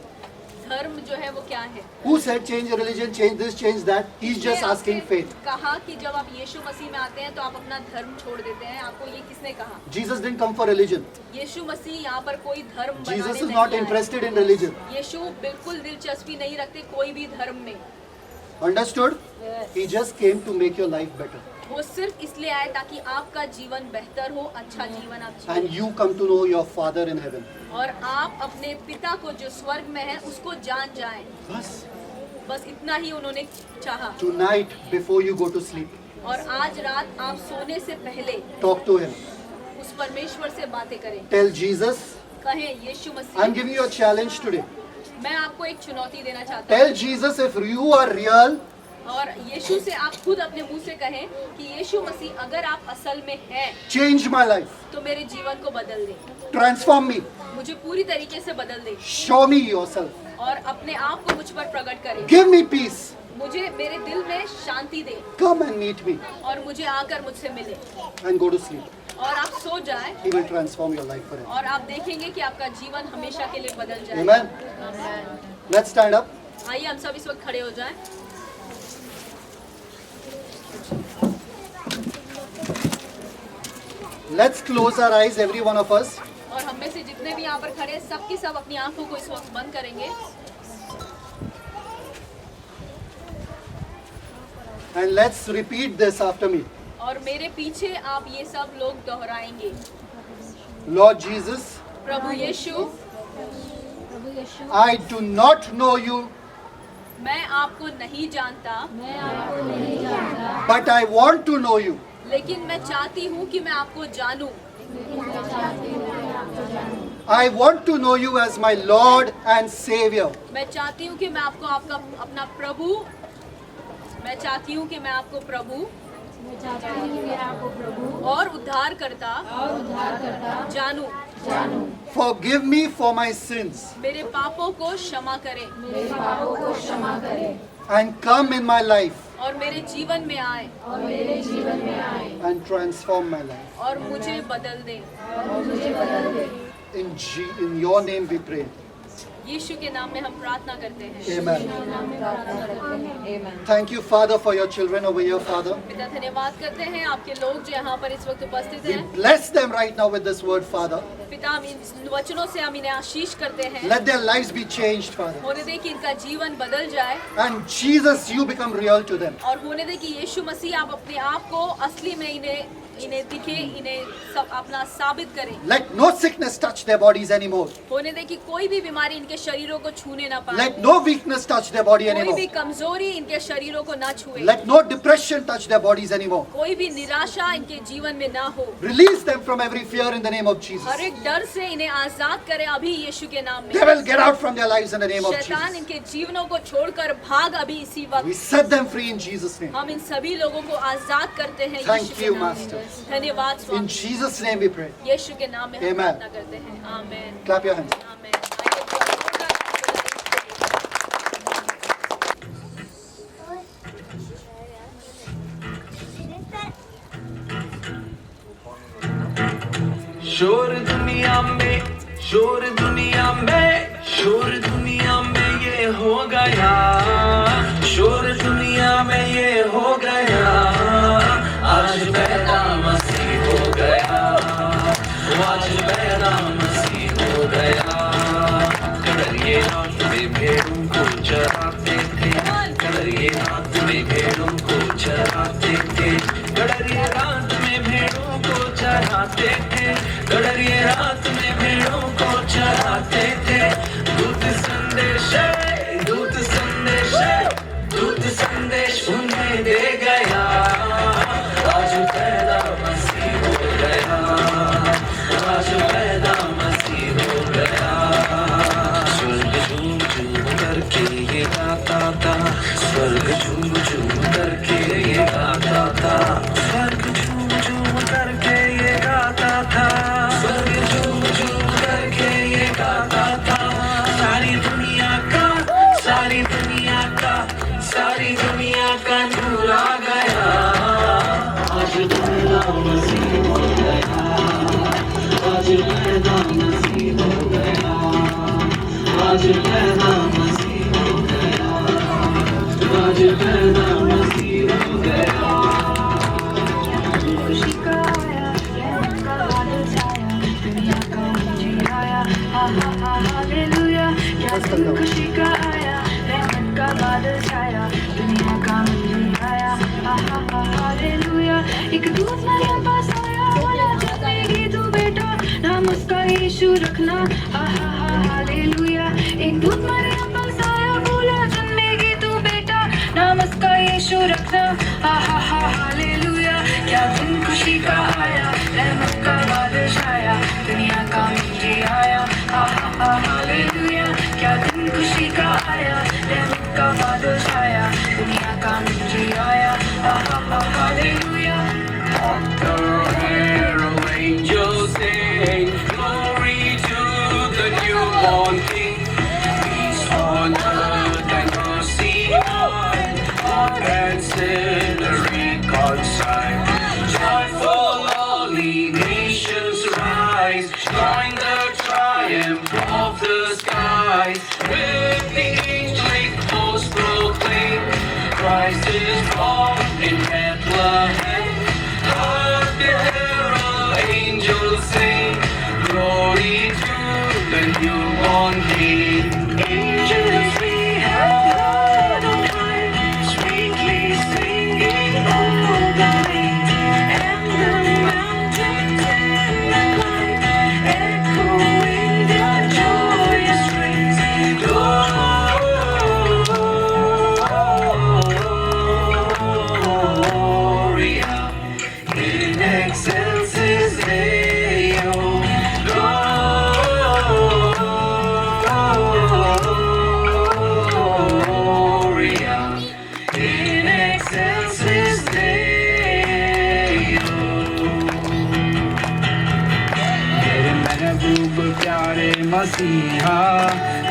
धर्म जो है वो क्या है? Who said change religion, change this, change that? He's just किसने asking आपसे faith. कहा कि जब आप यीशु मसीह में आते हैं तो आप अपना धर्म छोड़ देते हैं, आपको ये किसने कहा? Jesus didn't come for religion. यीशु मसीह यहाँ पर कोई धर्म बनाने Jesus is नहीं not आए। interested in religion. यीशु बिल्कुल दिलचस्पी नहीं रखते कोई भी धर्म में। Understood? He just came to make your life better. वो सिर्फ इसलिए आए ताकि आपका जीवन बेहतर हो, अच्छा जीवन आप And जिए you come to know your Father in heaven. और आप अपने पिता को जो स्वर्ग में है उसको जान जाएं। बस इतना ही उन्होंने चाहा। Tonight, before you go to sleep, और आज रात आप सोने से पहले talk to Him. उस परमेश्वर से बातें करें। Tell Jesus, कहें यीशु I'm Masih, giving you a challenge today. मैं आपको एक चुनौती देना चाहता Tell हूँ। Jesus if you are real, और यीशु से आप खुद अपने मुंह से कहें कि यीशु मसीह अगर आप असल में हैं Change my life. तो मेरे जीवन को बदल दें, Transform me. मुझे पूरी तरीके से बदल दें Show me yourself. और अपने आप को मुझ पर प्रकट करें। Give me peace. मुझे मेरे दिल में शांति दे Come and meet me और मुझे आकर मुझसे मिले and go to sleep. और आप सो जाएं He will transform your life forever. और आप देखेंगे कि आपका जीवन हमेशा के लिए बदल जाएगा। Amen. आमीन। Let's stand up. आइए हम सब इस वक्त खड़े हो जाएं। Let's close our eyes, every one of us. और हम में से जितने भी यहाँ पर खड़े हैं सब की सब अपनी आंखों को इस वक्त बंद करेंगे And let's repeat this after me. और मेरे पीछे आप ये सब लोग दोहराएंगे। Lord Jesus, Prabhu Yeshu, I do not know you, मैं आपको नहीं जानता but I want to know you. लेकिन मैं चाहती हूँ कि मैं आपको जानूं। I want to know you as my Lord and Savior. मैं चाहती हूँ कि मैं आपको आपका अपना प्रभु मैं चाहती हूँ कि मैं आपको प्रभु और उद्धार करता जानूं। Forgive me for my sins मेरे पापों को क्षमा करें and come in my life और मेरे जीवन में आए and transform my life. और मुझे बदल दें। In your name we pray. यीशु के नाम में हम प्रार्थना करते हैं। Amen. Thank you, Father, for your children over here, Father. पिता धन्यवाद करते हैं आपके लोग जो यहाँ पर इस वक्त उपस्थित We हैं। bless them right now with this word, Father. पिता हम इन वचनों से हम इन्हें आशीष करते हैं। Let their lives be changed, Father. होने दे कि इनका जीवन बदल जाए And Jesus, you become real to them. और होने दे कि यीशु मसीह आप अपने आप को असली में इन्हें दिखे, इन्हें सब अपना साबित करें। Let no sickness touch their bodies anymore. होने दे कि कोई भी बीमारी इनके शरीरों को छूने ना पाए। Let no weakness touch their body कोई anymore. भी कमजोरी इनके शरीरों को ना छुए। Let no depression touch their bodies anymore. कोई भी निराशा इनके जीवन में ना हो। Release them from every fear in the name of Jesus. हर एक डर से इन्हें आजाद करें अभी यीशु के नाम में। Devil, get out from their lives in the name of शैतान Jesus. इनके जीवनों को छोड़कर भाग अभी इसी We वक्त। set them free in Jesus' name. हम इन सभी लोगों को आजाद करते हैं Thank यीशु के you, नाम Master. में। धन्यवाद In Swami. Jesus' name we pray. यीशु के नाम में हम Amen. प्रार्थना करते हैं। आमीन। Clap your hands. आमीन। आइए शोर दुनिया में शोर दुनिया में शोर दुनिया में ये हो गया शोर दुनिया में ये हो गया आज पैदा मसीह हो गया आज पैदा मसीह हो गया कड़रिए रात में भेड़ों को चराते थे कड़रिए रात में भेड़ों को चराते थे कड़रिए रात में भेड़ों को चराते थे कड़रिए रात में भेड़ों को चराते थे दूत संदेश उन्हें दे गया आज पैदा मसीह हो गया आज पैदा मसीह हो गया स्वर्ग झूम झूम करके ये गाता था स्वर्ग झूम झूम करके ये गाता था स्वर्ग झूम झूम करके ये गाता था स्वर्ग झूम झूम करके ये गाता था सारी दुनिया का नूर आ गया आज पैदा मसीह हो गया आज पैदा मसीह हो गया आज पैदा मसीह हो गया आज पैदा मसीह हो गया खुशी का आया रहमत का बादल छाया दुनिया का मंजीर आया हा हा हा हालेलुया क्या दिन खुशी का आया रहमत का बादल छाया दुनिया का मंजीर आया हा हा हा हालेलुया एक दूत मरियम पास आया बोला जन्मेगी तू बेटा नाम उसका यीशु रखना हा हा हा हालेलुया एक दूत मरियम पास आया बोला जन्मेगी तू बेटा नाम उसका यीशु रखना हा हा हा हालेलुया क्या दिन खुशी का आया रहमत का बादल छाया दुनिया का मंजीर आया हा हा हा हालेलुया क्या दिन खुशी का आया रहमत का बादल छाया दुनिया का reign. Glory to the newborn King. Peace on earth and mercy on, and sinner reconciled. Joyful all ye nations rise, join the triumph of the skies. With the angelic host proclaim, Christ is born in Bethlehem. Hark the herald angels sing, glory to the newborn King. Angels we have heard on high, sweetly singing all the night, and the mountains in the light, echoing their joyous strains. Gloria in excelsis Deo. Gloria in excelsis Deo. मेरे महबूब प्यारे मसीहा,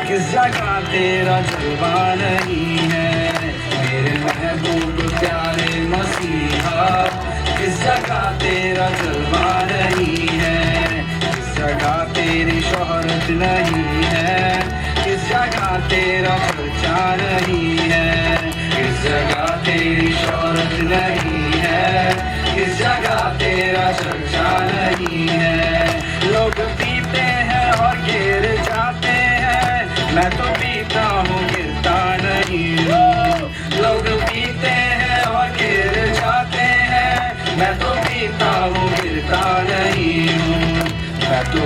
किस जगह तेरा जलवा नहीं है। मेरे महबूब प्यारे मसीहा, किस जगह तेरा जलवा नहीं है। किस जगह तेरी शोहरत नहीं है, किस जगह तेरा चर्चा नहीं है। किस जगह तेरी शोहरत नहीं है, किस जगह तेरा चर्चा नहीं है। लोग पीते हैं और गिर जाते हैं, मैं तो पीता हूँ गिरता नहीं हूँ। लोग पीते हैं और गिर जाते हैं, मैं तो पीता हूँ गिरता नहीं हूँ। मैं तो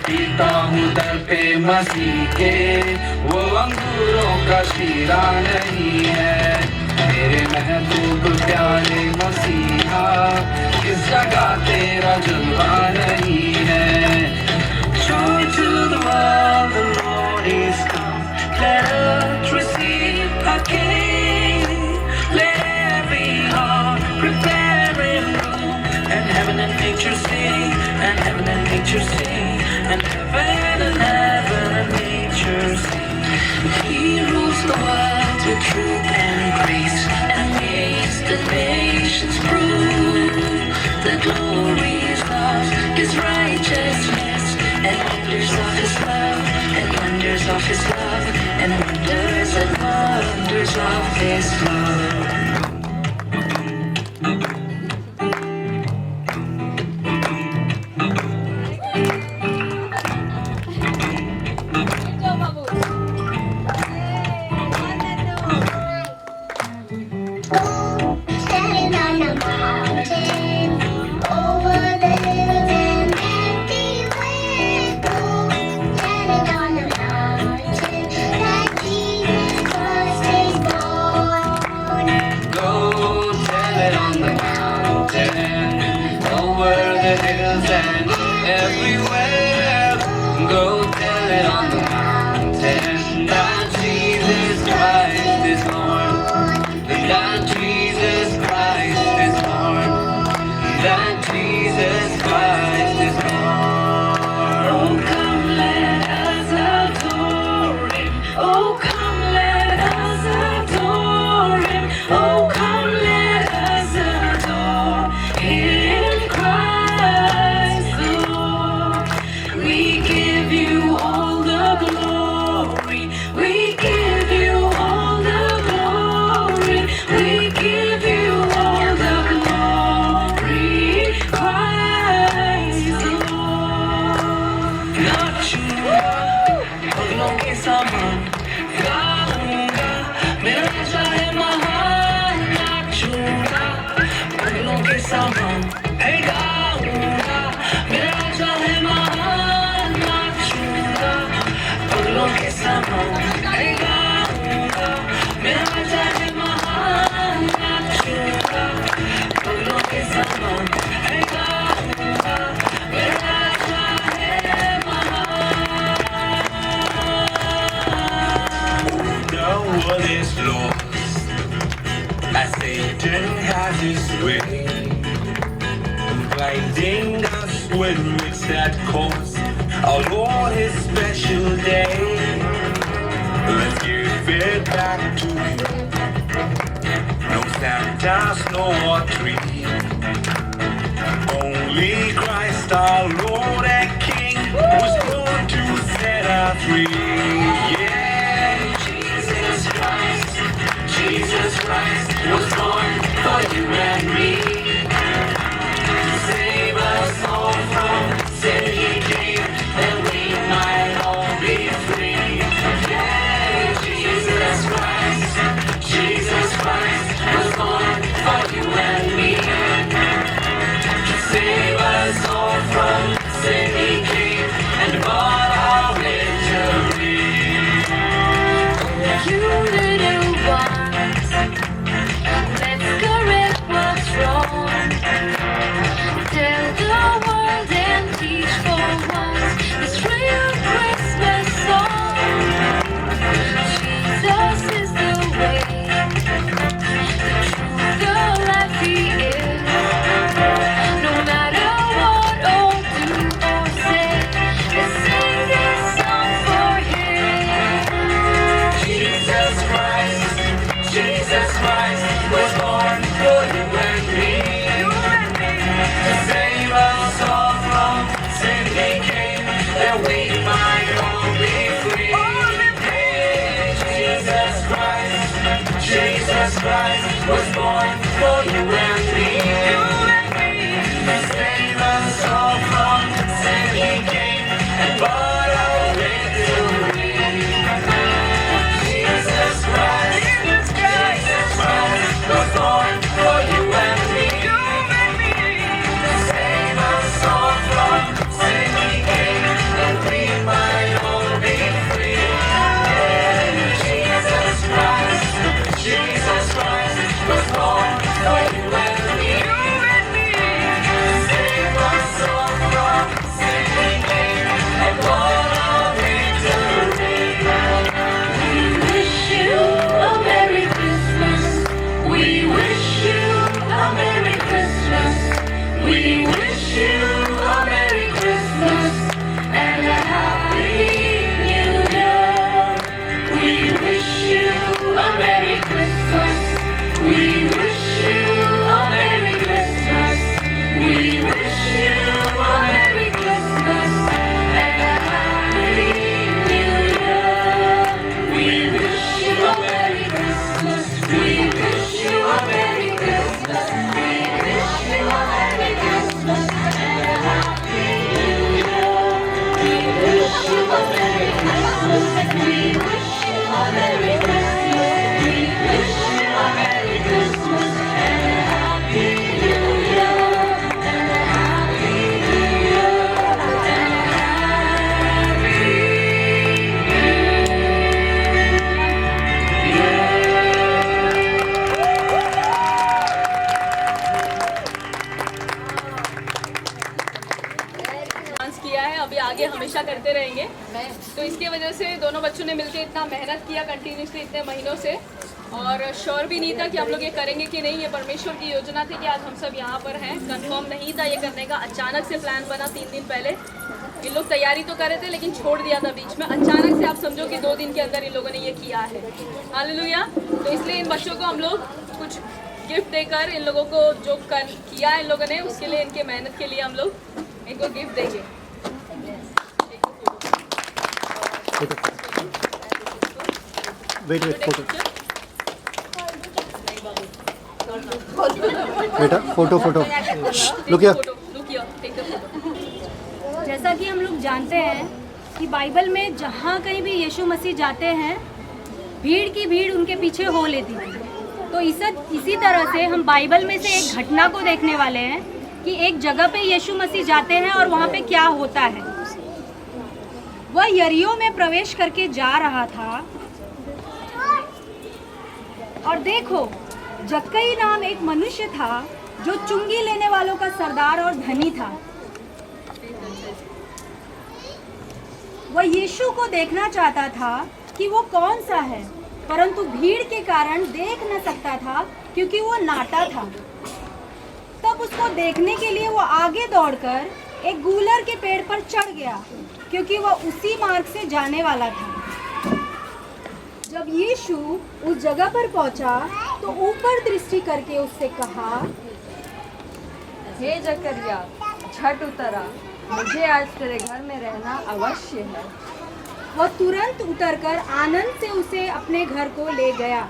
पीता हूँ दर पे मसीह के, वो अंगूरों का शीरा नहीं है। मेरे महबूब प्यारे मसीहा, किस जगह तेरा जलवा नहीं है। Joy to the world, the Lord is come. Let us receive our King. Let every heart prepare in room, and heaven and nature sing, and heaven and nature sing, and heaven and nature sing. He rules the world with truth and grace, and makes the nations prove the glory is lost, His righteousness, and wonders of His love, and wonders of His love, and wonders of His love. जाओ बाबू। Standing on a mountain, over the hills and everywhere. Go, standing on a mountain, that Jesus Christ is born. Go tell it on the mountain, over the hills and everywhere. Go tell it on the mountain that Jesus Christ is born. That Jesus Christ is born. That Jesus Christ is born. Oh, come let us adore Him. Oh, come let us adore Him. Oh, come let us adore in Christ the Lord. We give you all the glory. We give you all the glory. We give you all the glory. Christ the Lord. नाचूंगा पगलों के समान, गाऊंगा मेरा राजा है महान। नाचूंगा पगलों के समान, हे गाऊंगा मेरा राजा है महान। नाचूंगा पगलों के समान, हे गाऊंगा मेरा राजा है महान। नाचूंगा पगलों के समान, हे गाऊंगा मेरा राजा है महान। The world is lost as Satan has his way, blinding us when it's that course. Our Lord, His special day. Let's give it back to Him. No Santas, no tree. Only Christ, our Lord and King, was born to set us free. Yeah, Jesus Christ was born for you and me. To save us all from sin, He came that we might all be free. Yeah, Jesus Christ was born for you and me. To save us all from sin, He came and bought our victory. You little ones, let's correct what's wrong. Tell the world and teach for once this real Christmas song. Jesus is the way, the truth, the life He is. No matter what or do or say, let's sing this song for Him. Jesus Christ was born for you and me. To save us all from sin, He came that we might all be free. Hey, Jesus Christ was born for you and me. To save us all from sin, He came and bought our victory. Jesus Christ was born for you and me. To save us all from sin, He came that we might all be free. Jesus Christ was born for you and me. To save us all from sin, He came and bought our victory. We wish you a Merry Christmas. We wish you a Merry Christmas. We wish you a Merry Christmas and a Happy New Year. We wish you a Merry Christmas. We wish you a Merry Christmas. We wish you a Merry Christmas and a Happy New Year. We wish you a Merry Christmas. We wish you a Merry Christmas. We wish you a Merry Christmas and a Happy New Year. We wish you a Merry Christmas. We wish you a Merry Christmas. We wish you a Merry Christmas and a Happy New Year. And a Happy New Year. And a Happy dance किया है, अभी आगे हमेशा करते रहेंगे। तो इसकी वजह से दोनों बच्चों ने मिलकर इतना मेहनत किया कंटिन्यूसली इतने महीनों से, और श्योर भी नहीं था कि हम लोग ये करेंगे कि नहीं। ये परमेश्वर की योजना थी कि आज हम सब यहाँ पर हैं। कंफर्म नहीं था ये करने का, अचानक से प्लान बना 3 दिन पहले। इन लोग तैयारी तो कर रहे थे लेकिन छोड़ दिया था बीच में। अचानक से आप समझो कि 2 दिन के अंदर इन लोगों ने ये किया है। हालेलुया। तो इसलिए इन बच्चों को हम लोग कुछ गिफ्ट देकर इन लोगों को जो किया है इन लोगों ने, उसके लिए, इनके मेहनत के लिए हम लोग इनको गिफ्ट देंगे। वेट फोटो बेटा, फोटो लुक हियर। जैसा कि हम लोग जानते हैं कि बाइबल में जहाँ कहीं भी यीशु मसीह जाते हैं, भीड़ की भीड़ उनके पीछे हो लेती है। तो इसी तरह से हम बाइबल में से एक घटना को देखने वाले हैं कि एक जगह पे यीशु मसीह जाते हैं और वहाँ पे क्या होता है। वह यरीहो में प्रवेश करके जा रहा था और देखो, जक्कई नाम एक मनुष्य था जो चुंगी लेने वालों का सरदार और धनी था। वह यीशु को देखना चाहता था कि वो कौन सा है, परंतु भीड़ के कारण देख न सकता था क्योंकि वो नाटा था। तब उसको देखने के लिए वो आगे दौड़कर एक गूलर के पेड़ पर चढ़ गया क्योंकि वह उसी मार्ग से जाने वाला था। जब यीशु उस जगह पर पहुंचा तो ऊपर दृष्टि करके उससे कहा, हे जकरिया, झट उतर आ, मुझे आज तेरे घर में रहना अवश्य है। वह तुरंत उतरकर आनंद से उसे अपने घर को ले गया।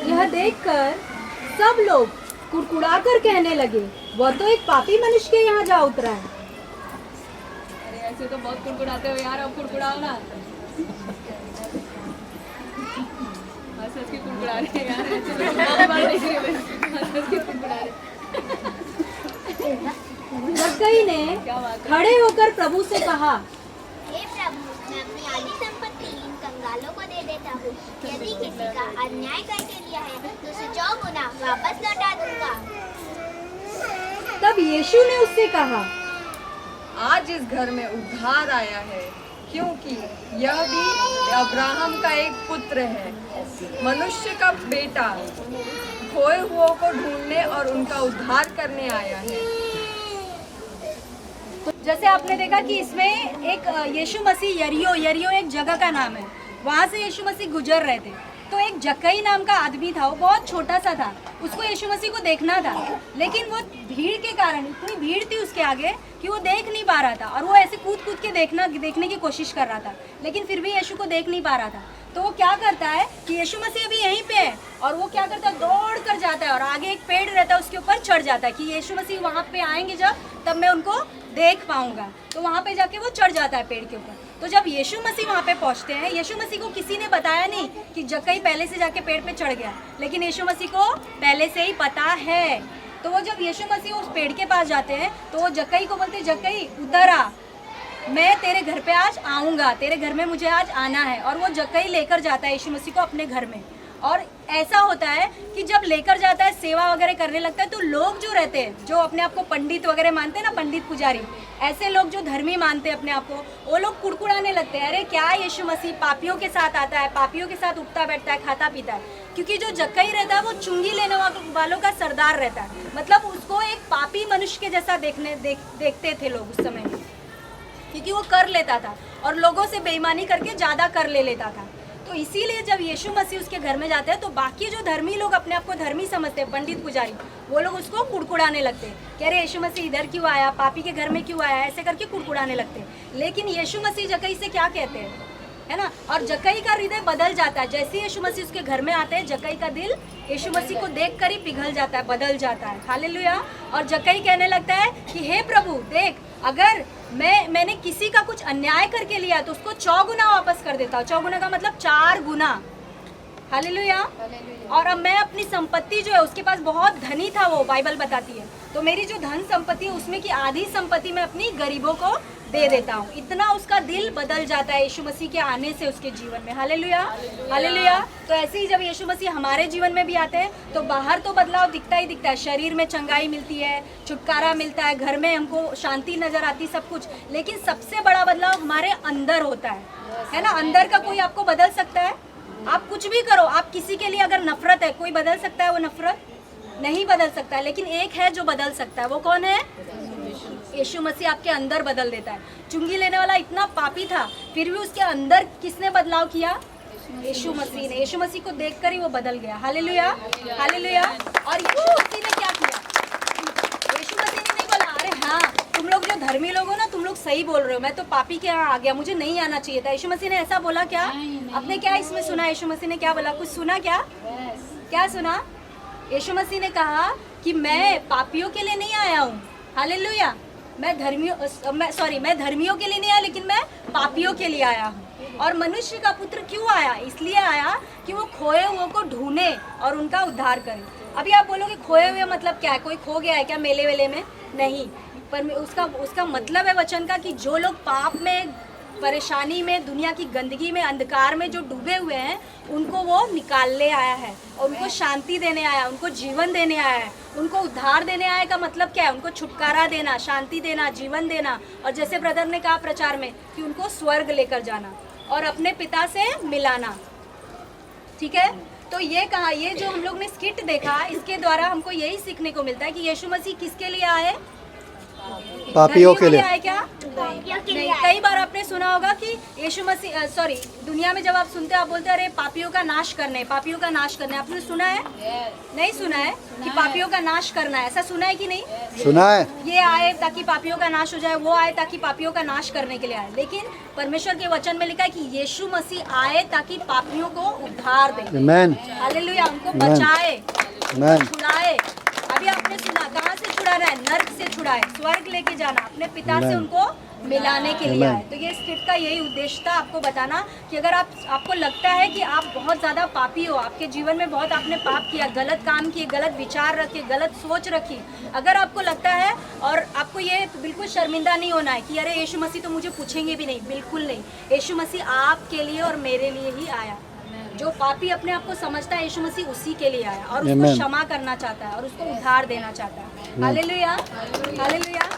यह देखकर सब लोग कुड़कुड़ाकर कहने लगे, वह तो एक पापी मनुष्य के यहाँ जा उतरा है। अरे ऐसे तो बहुत कुड़कुड़ाते हो यार, अब कुड़कुड़ाओ ना। हंस के कुड़कुड़ा रहे हैं यार, ऐसे तो बहुत बार देख रही हूँ मैं, हंस के कुड़कुड़ा रहे। जक्कई ने खड़े होकर प्रभु से कहा, हे प्रभु, मैं अपनी आधी संपत्ति इन कंगालों को दे देता हूँ। यदि किसी का अन्याय करके लिया है तो उसे 4 गुना वापस लौटा दूंगा। तब यीशु ने उससे कहा, आज इस घर में उद्धार आया है, क्योंकि यह भी अब्राहम का एक पुत्र है। मनुष्य का बेटा खोए हुओं को ढूंढने और उनका उद्धार करने आया है। तो जैसे आपने देखा कि इसमें एक यीशु मसीह यरीहो एक जगह का नाम है, वहाँ से यीशु मसीह गुजर रहे थे। तो एक जक्कई नाम का आदमी था, वो बहुत छोटा सा था, उसको यीशु मसीह को देखना था, लेकिन वो भीड़ के कारण, इतनी भीड़ थी उसके आगे कि वो देख नहीं पा रहा था, और वो ऐसे कूद कूद के देखने की कोशिश कर रहा था, लेकिन फिर भी यीशु को देख नहीं पा रहा था। तो वो क्या करता है कि यीशु मसीह अभी यहीं पे है, और वो क्या करता है, दौड़ कर जाता है और आगे एक पेड़ रहता है उसके ऊपर चढ़ जाता है कि यीशु मसीह वहाँ पे आएंगे जब, तब मैं उनको देख पाऊंगा। तो वहाँ पे जाके वो चढ़ जाता है पेड़ के ऊपर। तो जब यीशु मसीह वहाँ पे पहुँचते हैं, यीशु मसीह को किसी ने बताया नहीं कि जक्कई पहले से जाके पेड़ पे चढ़ गया, लेकिन यीशु मसीह को पहले से ही पता है। तो वो जब यीशु मसीह उस पेड़ के पास जाते हैं तो वो जक्कई को बोलते, जक्कई उतर आ, मैं तेरे घर पे आज आऊँगा, तेरे घर में मुझे आज आना है। और वो जक्कई लेकर जाता है यीशु मसीह को अपने घर में। और ऐसा होता है कि जब लेकर जाता है, सेवा वगैरह करने लगता है, तो लोग जो रहते हैं, जो अपने आप को पंडित वगैरह मानते हैं ना, पंडित पुजारी, ऐसे लोग जो धर्मी मानते हैं अपने आप को, वो लोग कुड़कुड़ाने लगते हैं, अरे क्या यीशु मसीह पापियों के साथ आता है, पापियों के साथ उठता बैठता है, खाता पीता है। क्योंकि जो जक्कई रहता है वो चुंगी लेने वालों का सरदार रहता है, मतलब उसको एक पापी मनुष्य के जैसा देखते थे लोग उस समय, क्योंकि वो कर लेता था और लोगों से बेईमानी करके ज़्यादा कर ले लेता था। तो इसीलिए जब यीशु मसीह उसके घर में जाते हैं तो बाकी जो धर्मी लोग अपने आप को धर्मी समझते हैं, पंडित पुजारी, वो लोग उसको कुड़कुड़ाने लगते हैं कि अरे यीशु मसीह इधर क्यों आया, पापी के घर में क्यों आया, ऐसे करके कुड़कुड़ाने लगते हैं। लेकिन यीशु मसीह जक्कई से क्या कहते हैं, है ना, और जक्कई का हृदय बदल जाता है। जैसे यीशु मसीह उसके घर में आते हैं, जक्कई का दिल यीशु मसीह को देखकर ही पिघल जाता है, बदल जाता है। हालेलुया। और जक्कई कहने लगता है कि हे प्रभु देख, अगर मैंने किसी का कुछ अन्याय करके लिया तो उसको 4 गुना वापस कर देता हूँ। 4 गुना का मतलब 4 गुना। हालेलुया। और अब मैं अपनी संपत्ति जो है, उसके पास बहुत धनी था वो, बाइबल बताती है, तो मेरी जो धन संपत्ति है उसमें की आधी संपत्ति मैं अपनी गरीबों को दे देता हूँ। इतना उसका दिल बदल जाता है यीशु मसीह के आने से उसके जीवन में। Hallelujah, hallelujah. तो ऐसे ही जब यीशु मसीह हमारे जीवन में भी आते हैं तो बाहर तो बदलाव दिखता ही दिखता है, शरीर में चंगाई मिलती है, छुटकारा मिलता है, घर में हमको शांति नजर आती, सब कुछ, लेकिन सबसे बड़ा बदलाव हमारे अंदर होता है ना। अंदर का कोई आपको बदल सकता है? आप कुछ भी करो, आप किसी के लिए अगर नफरत है, कोई बदल सकता है? वो नफरत नहीं बदल सकता है, लेकिन एक है जो बदल सकता है। वो कौन है? यीशु मसीह आपके अंदर बदल देता है। चुंगी लेने वाला इतना पापी था, फिर भी उसके अंदर किसने बदलाव किया? यीशु मसीह ने। यीशु मसीह को देखकर ही वो बदल गया। Hallelujah, hallelujah. और यीशु मसीह ने क्या किया? यीशु मसीह ने नहीं बोला अरे हाँ तुम लोग जो धर्मी लोग हो ना, तुम लोग सही बोल रहे हो, मैं तो पापी के यहाँ आ गया, मुझे नहीं आना चाहिए था। यीशु मसीह ने ऐसा बोला क्या? आपने क्या इसमें सुना? यीशु मसीह ने क्या बोला? कुछ सुना क्या? क्या सुना? यीशु मसीह ने कहा कि मैं पापियों के लिए नहीं आया हूँ। हालेलुया। मैं धर्मियों के लिए नहीं आया, लेकिन मैं पापियों के लिए आया हूँ। और मनुष्य का पुत्र क्यों आया? इसलिए आया कि वो खोए हुए को ढूंढे और उनका उद्धार करे। अभी आप बोलोगे खोए हुए मतलब क्या है? कोई खो गया है क्या मेले वेले में? नहीं, पर उसका मतलब है वचन का कि जो लोग पाप में, परेशानी में, दुनिया की गंदगी में, अंधकार में जो डूबे हुए हैं, उनको वो निकालने आया है और उनको शांति देने आया है, उनको जीवन देने आया है, उनको उद्धार देने आया का मतलब क्या है? उनको छुटकारा देना, शांति देना, जीवन देना, और जैसे ब्रदर ने कहा प्रचार में कि उनको स्वर्ग लेकर जाना और अपने पिता से मिलाना। ठीक है, तो ये कहा, ये जो हम लोग ने स्किट देखा, इसके द्वारा हमको यही सीखने को मिलता है कि यीशु मसीह किसके लिए आए? पापियों के लिए। आए क्या? नहीं, कई बार आपने सुना होगा कि यीशु मसीह दुनिया में जब आप सुनते हो आप बोलते हैं अरे पापियों का नाश करने, पापियों का नाश करने। आपने सुना है? नहीं सुना है कि पापियों का नाश करना है? ऐसा सुना है कि नहीं? सुना है। ये आए ताकि पापियों का नाश हो जाए, वो आए ताकि पापियों का नाश करने के लिए आए। लेकिन परमेश्वर के वचन में लिखा है कि यीशु मसीह आए ताकि पापियों को उद्धार दे। आमेन। हालेलुया, उनको बचाए, आमेन। छुड़ाए। अभी आपने सुना, कहाँ से छुड़ाना है? नर्क से छुड़ाए, स्वर्ग लेके जाना, अपने पिता से उनको मिलाने के लिए आए। तो ये स्किट का यही उद्देश्य था, आपको बताना कि अगर आपको लगता है कि आप बहुत ज़्यादा पापी हो, आपके जीवन में बहुत आपने पाप किया, गलत काम किए, गलत विचार रखे, गलत सोच रखी, अगर आपको लगता है, और आपको ये बिल्कुल शर्मिंदा नहीं होना है कि अरे यीशु मसीह तो मुझे पूछेंगे भी नहीं, बिल्कुल नहीं। यीशु मसीह आपके लिए और मेरे लिए ही आया। जो पापी अपने आप को समझता है, यीशु मसीह उसी के लिए आया और उसको क्षमा करना चाहता है और उसको उद्धार देना चाहता है। Hallelujah, hallelujah.